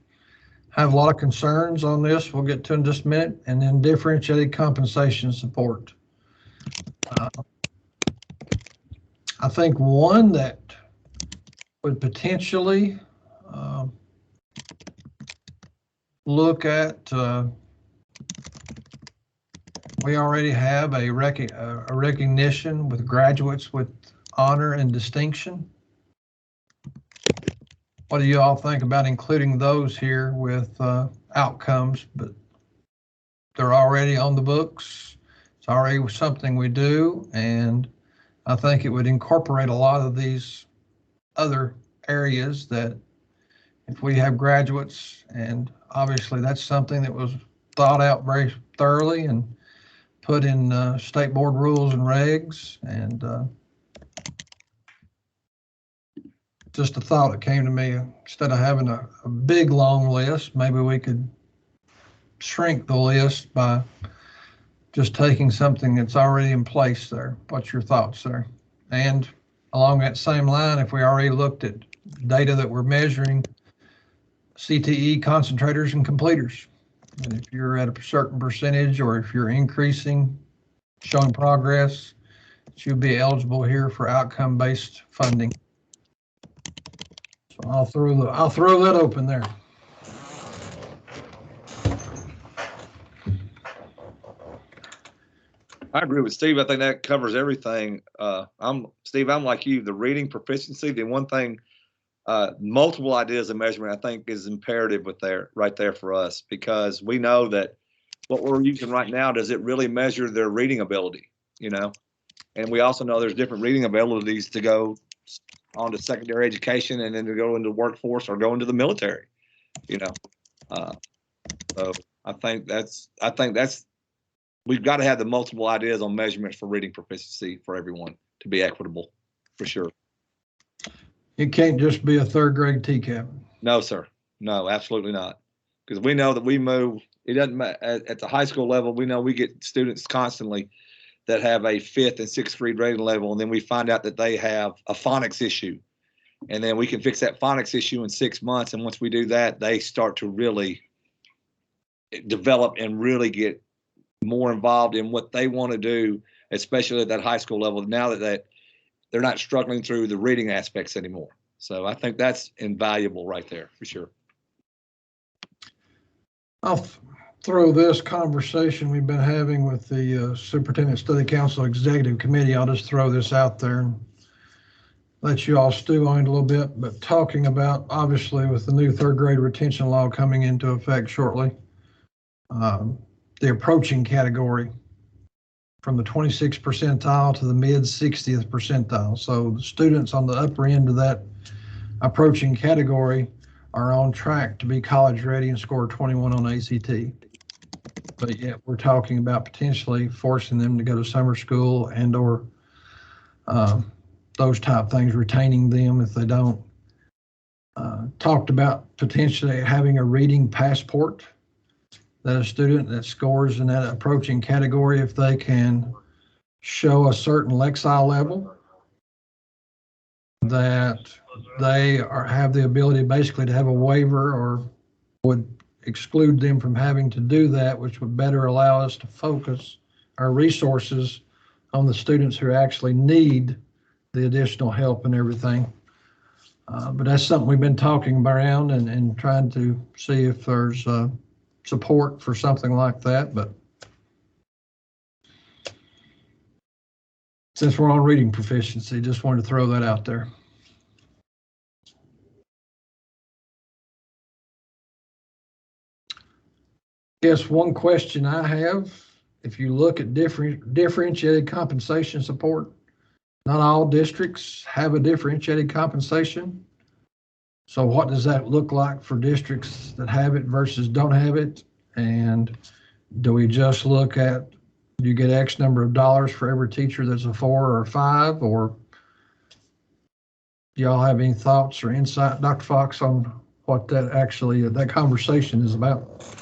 have a lot of concerns on this. We'll get to in just a minute. And then differentiated compensation support. I think one that would potentially look at, we already have a recognition with graduates with honor and distinction. What do you all think about including those here with outcomes? But they're already on the books. It's already something we do, and I think it would incorporate a lot of these other areas that if we have graduates, and obviously that's something that was thought out very thoroughly and put in state board rules and regs, and just a thought that came to me. Instead of having a big long list, maybe we could shrink the list by just taking something that's already in place there. What's your thoughts there? And along that same line, if we already looked at data that we're measuring CTE concentrators and completers, and if you're at a certain percentage or if you're increasing, showing progress, you'll be eligible here for outcome-based funding. So I'll throw that open there. I agree with Steve. I think that covers everything. Steve, I'm like you. The reading proficiency, the one thing, multiple ideas of measurement, I think is imperative right there for us, because we know that what we're using right now, does it really measure their reading ability? And we also know there's different reading abilities to go on to secondary education and then to go into the workforce or go into the military. So I think that's we've got to have the multiple ideas on measurements for reading proficiency for everyone to be equitable, for sure. It can't just be a third grade TCAP. No, sir. No, absolutely not. Because we know that we move it doesn't matter. At the high school level, we know we get students constantly that have a 5th and 6th grade rating level, and then we find out that they have a phonics issue. And then we can fix that phonics issue in 6 months. And once we do that, they start to really develop and really get more involved in what they want to do, especially at that high school level, now that they're not struggling through the reading aspects anymore. So I think that's invaluable right there for sure. I'll throw this conversation we've been having with the Superintendent Study Council Executive Committee. I'll just throw this out there and let you all stew on it a little bit, but talking about, obviously, with the new 3rd grade retention law coming into effect shortly, the approaching category from the 26th percentile to the mid 60th percentile. So the students on the upper end of that approaching category are on track to be college ready and score 21 on ACT. But yet we're talking about potentially forcing them to go to summer school and or those type things, retaining them if they don't. Talked about potentially having a reading passport, that a student that scores in that approaching category, if they can show a certain Lexile level, that they have the ability basically to have a waiver or would exclude them from having to do that, which would better allow us to focus our resources on the students who actually need the additional help and everything. But that's something we've been talking around and trying to see if there's support for something like that. But since we're on reading proficiency, just wanted to throw that out there. Guess one question I have, if you look at differentiated compensation support, not all districts have a differentiated compensation. So what does that look like for districts that have it versus don't have it? And do we just look at, you get X number of dollars for every teacher that's a 4 or a 5, or do y'all have any thoughts or insight, Dr. Fox, on what that actually, that conversation is about?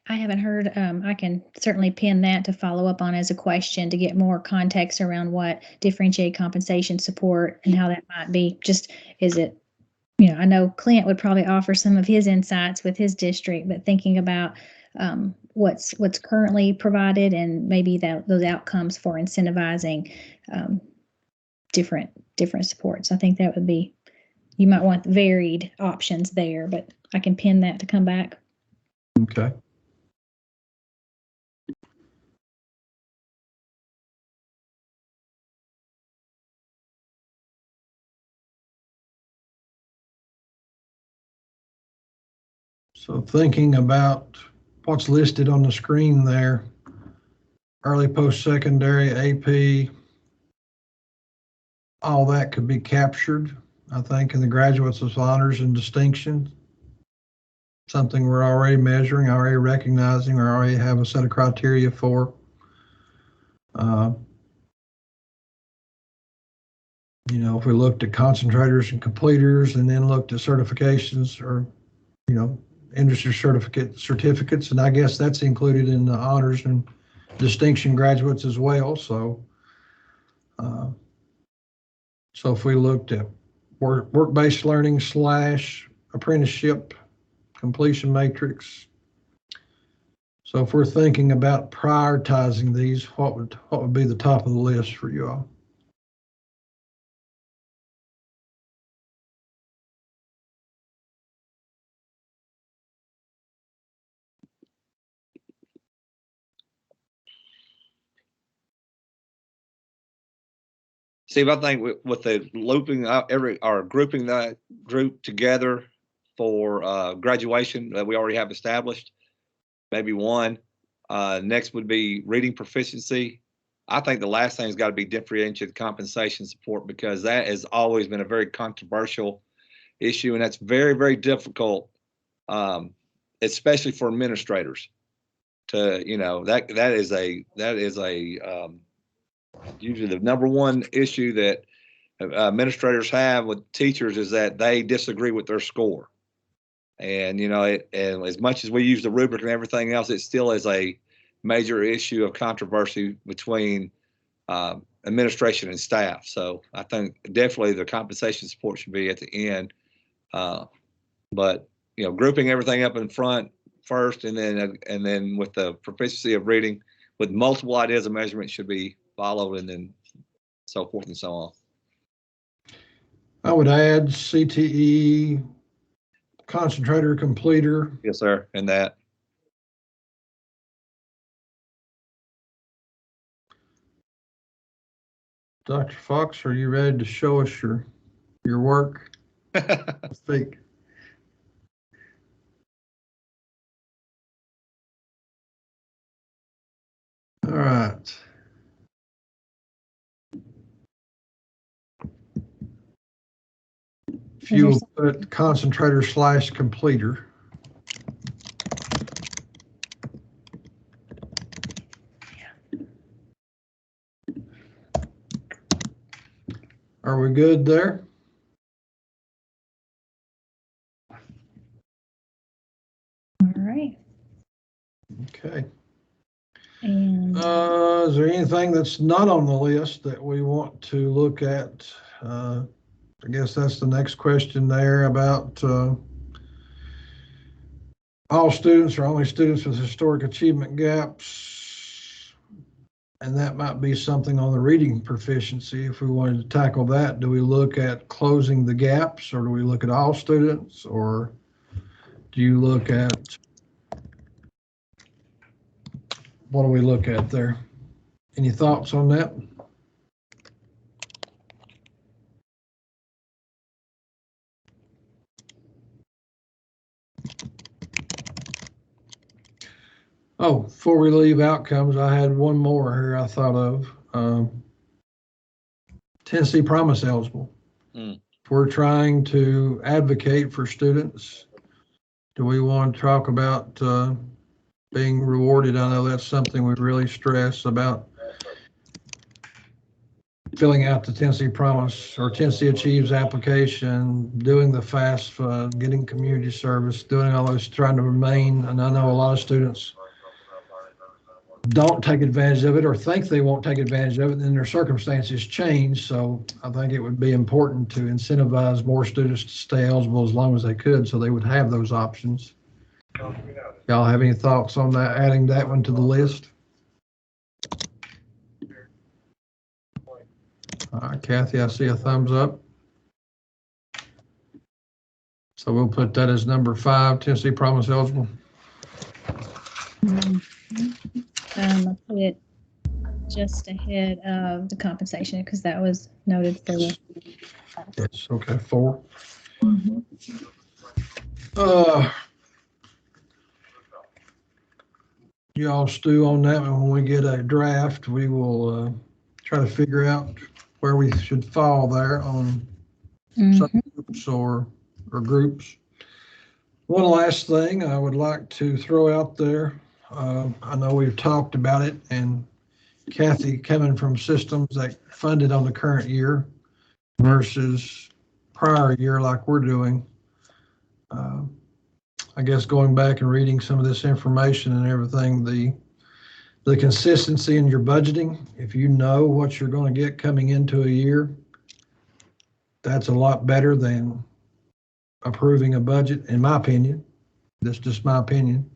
I haven't heard, I can certainly pin that to follow up on as a question to get more context around what differentiated compensation support and how that might be. Just, is it, I know Clint would probably offer some of his insights with his district, but thinking about what's currently provided and maybe those outcomes for incentivizing different supports. I think that would be, you might want varied options there, but I can pin that to come back. Okay. So thinking about what's listed on the screen there, early post-secondary, AP, all that could be captured, I think, in the graduates with honors and distinction. Something we're already measuring, already recognizing, or already have a set of criteria for. If we looked at concentrators and completers and then looked at certifications or, industry certificates, and I guess that's included in the honors and distinction graduates as well. So if we looked at work-based learning / apprenticeship completion matrix. So if we're thinking about prioritizing these, what would be the top of the list for you all? Steve, I think with the looping out grouping that group together for graduation that we already have established, maybe one. Next would be reading proficiency. I think the last thing has got to be differentiated compensation support, because that has always been a very controversial issue, and that's very, very difficult, especially for administrators. That is usually the number one issue that administrators have with teachers is that they disagree with their score. And, you know, and as much as we use the rubric and everything else, it still is a major issue of controversy between administration and staff. So I think definitely the compensation support should be at the end. But, you know, grouping everything up in front first, and then with the proficiency of reading with multiple ideas of measurement should be followed, and then so forth and so on. I would add CTE, concentrator, completer. Yes, sir. And that. Dr. Fox, are you ready to show us your work? Speak. All right. If you will put concentrator / completer. Are we good there? All right. Okay. And Is there anything that's not on the list that we want to look at? I guess that's the next question there about all students or only students with historic achievement gaps. And that might be something on the reading proficiency. If we wanted to tackle that, do we look at closing the gaps, or do we look at all students, or do you look at, what do we look at there? Any thoughts on that? Oh, before we leave outcomes, I had one more here I thought of. Tennessee Promise eligible. If we're trying to advocate for students, do we want to talk about being rewarded? I know that's something we really stress about. Filling out the Tennessee Promise or Tennessee Achieves application, doing the FAFSA, getting community service, doing all those, trying to remain. And I know a lot of students don't take advantage of it or think they won't take advantage of it, and then their circumstances change. So I think it would be important to incentivize more students to stay eligible as long as they could, so they would have those options. Y'all have any thoughts on that, adding that one to the list? All right, Kathy, I see a thumbs up. So we'll put that as number 5, Tennessee Promise eligible. I put it just ahead of the compensation because that was noted for. Yes, okay, 4. Y'all stew on that, and when we get a draft, we will try to figure out where we should fall there on subgroups or groups. One last thing I would like to throw out there. I know we've talked about it, and Kathy, coming from systems that funded on the current year versus prior year like we're doing, I guess going back and reading some of this information and everything, the consistency in your budgeting, if you know what you're going to get coming into a year, that's a lot better than approving a budget, in my opinion. That's just my opinion.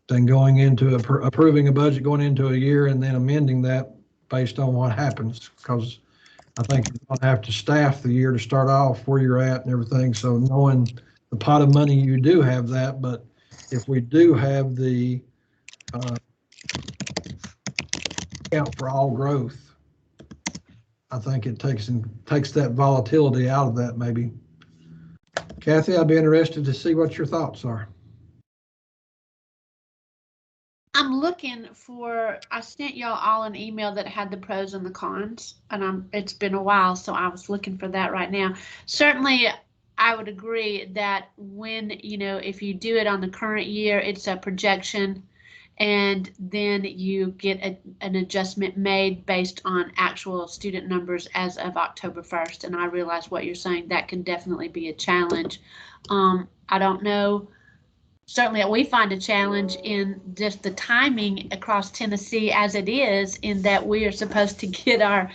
Than going into approving a budget going into a year and then amending that based on what happens, because I think you're going to have to staff the year to start off where you're at and everything. So knowing the pot of money, you do have that, but if we do have the account for all growth, I think it takes that volatility out of that maybe. Kathy, I'd be interested to see what your thoughts are. I'm looking for, I sent y'all all an email that had the pros and the cons, and it's been a while, so I was looking for that right now. Certainly, I would agree that when, if you do it on the current year, it's a projection, and then you get an adjustment made based on actual student numbers as of October 1st. And I realize what you're saying, that can definitely be a challenge. I don't know. Certainly we find a challenge in just the timing across Tennessee as it is, in that we are supposed to get our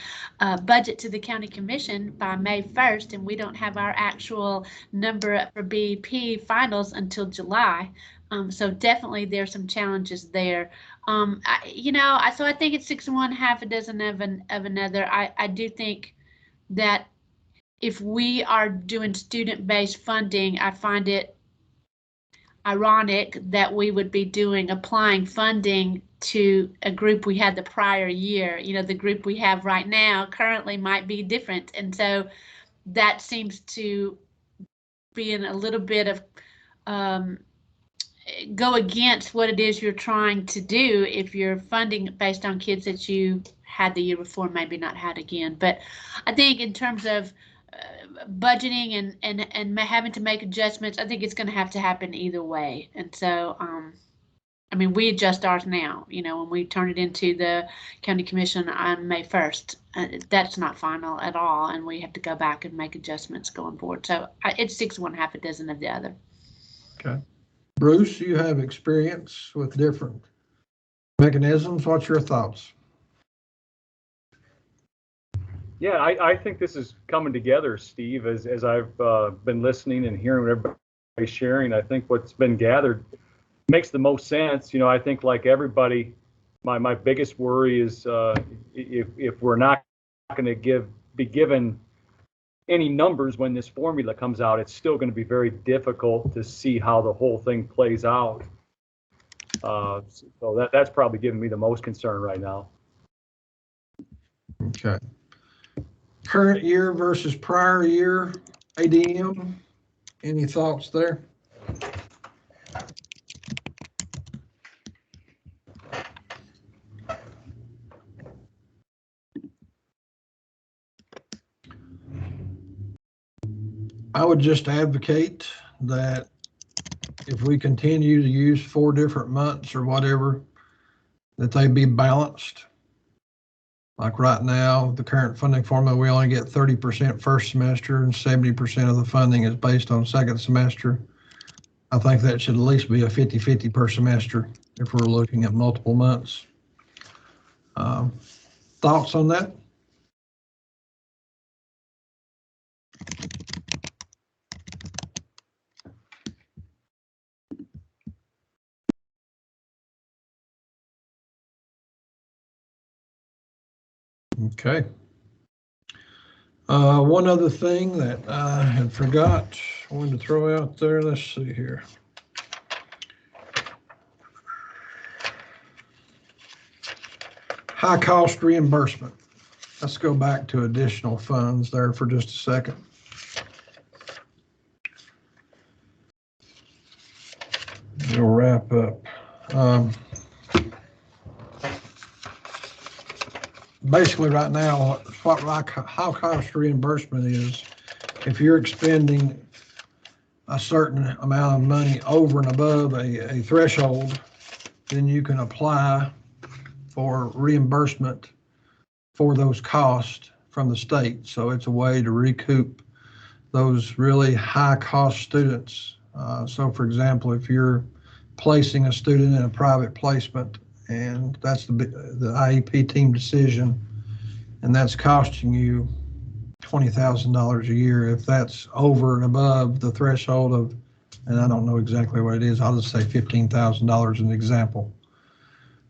budget to the county commission by May 1st, and we don't have our actual number for BEP finals until July. So definitely there's some challenges there. So I think it's 6 of one, half a dozen of another. I do think that if we are doing student-based funding, I find it ironic that we would be applying funding to a group we had the prior year. The group we have right now currently might be different. And so that seems to be in a little bit of go against what it is you're trying to do if you're funding based on kids that you had the year before, maybe not had again. But I think in terms of budgeting and having to make adjustments, I think it's going to happen either way. And so, we adjust ours now, when we turn it into the county commission on May 1st, that's not final at all. And we have to go back and make adjustments going forward. So it's 6 of one, half a dozen of the other. Okay. Bruce, you have experience with different mechanisms. What's your thoughts? Yeah, I think this is coming together, Steve, as I've been listening and hearing what everybody's sharing. I think what's been gathered makes the most sense. I think like everybody, my biggest worry is if we're not going to be given any numbers when this formula comes out, it's still going to be very difficult to see how the whole thing plays out. So that's probably giving me the most concern right now. Okay. Current year versus prior year ADM, any thoughts there? I would just advocate that if we continue to use 4 different months or whatever, that they be balanced. Like right now, the current funding formula, we only get 30% first semester and 70% of the funding is based on second semester. I think that should at least be a 50-50 per semester if we're looking at multiple months. Thoughts on that? Okay. One other thing that I had forgot, I wanted to throw out there. Let's see here. High cost reimbursement. Let's go back to additional funds there for just a second. We'll wrap up. Basically right now, what high cost reimbursement is, if you're expending a certain amount of money over and above a threshold, then you can apply for reimbursement for those costs from the state. So it's a way to recoup those really high cost students. So for example, if you're placing a student in a private placement and that's the IEP team decision, and that's costing you $20,000 a year, if that's over and above the threshold of, and I don't know exactly what it is, I'll just say $15,000 as an example,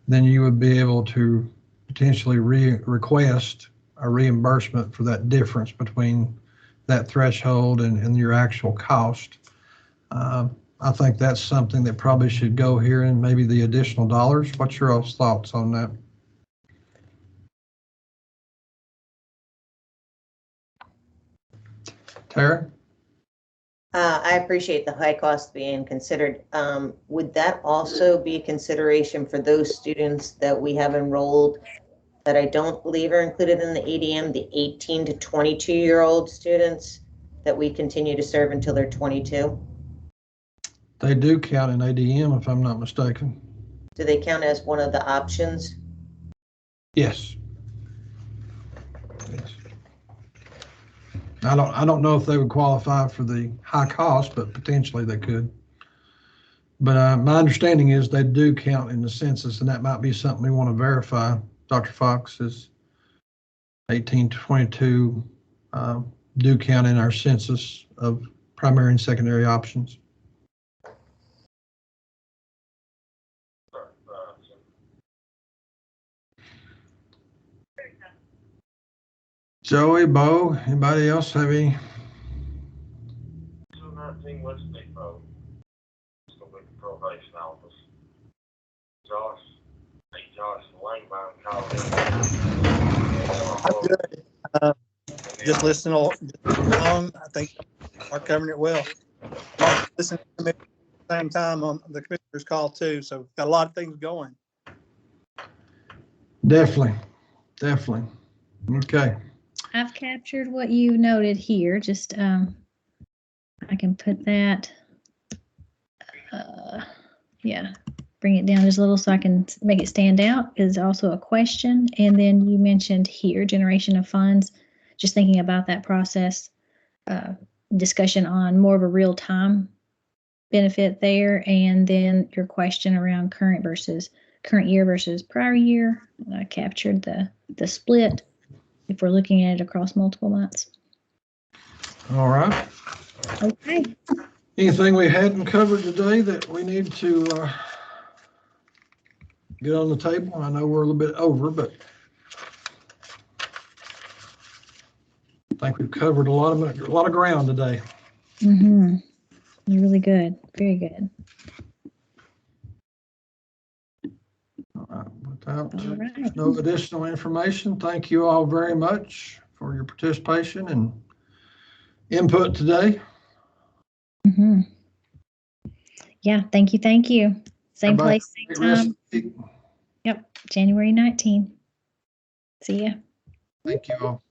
then you would be able to potentially request a reimbursement for that difference between that threshold and your actual cost. I think that's something that probably should go here, and maybe the additional dollars. What's your all's thoughts on that? Tara? I appreciate the high cost being considered. Would that also be a consideration for those students that we have enrolled that I don't believe are included in the ADM, the 18 to 22-year-old students that we continue to serve until they're 22? They do count in ADM, if I'm not mistaken. do they count as one of the options? Yes. Yes. I don't know if they would qualify for the high cost, but potentially they could. But my understanding is they do count in the census, and that might be something we want to verify. Dr. Fox, is 18 to 22 do count in our census of primary and secondary options. Joey, Bo, anybody else have any? 219 West Depot. It's gonna be the probation office. Josh, hey Josh Langbein called in. I'm good. Just listening along. I think are covering it well. Listen to me at the same time on the commissioner's call too. So got a lot of things going. Definitely. Okay. I've captured what you noted here. Just I can put that. Yeah, bring it down just a little so I can make it stand out. Is also a question, and then you mentioned here generation of funds. Just thinking about that process, discussion on more of a real time benefit there, and then your question around current year versus prior year. I captured the split if we're looking at it across multiple months. All right. Okay. Anything we hadn't covered today that we need to get on the table? I know we're a little bit over, but I think we've covered a lot of ground today. Mm-hmm. Really good. Very good. All right. Without All right. no additional information, thank you all very much for your participation and input today. Mm-hmm. Yeah, thank you. Same Everybody place, same time. Yep, January 19th. See ya. Thank you all.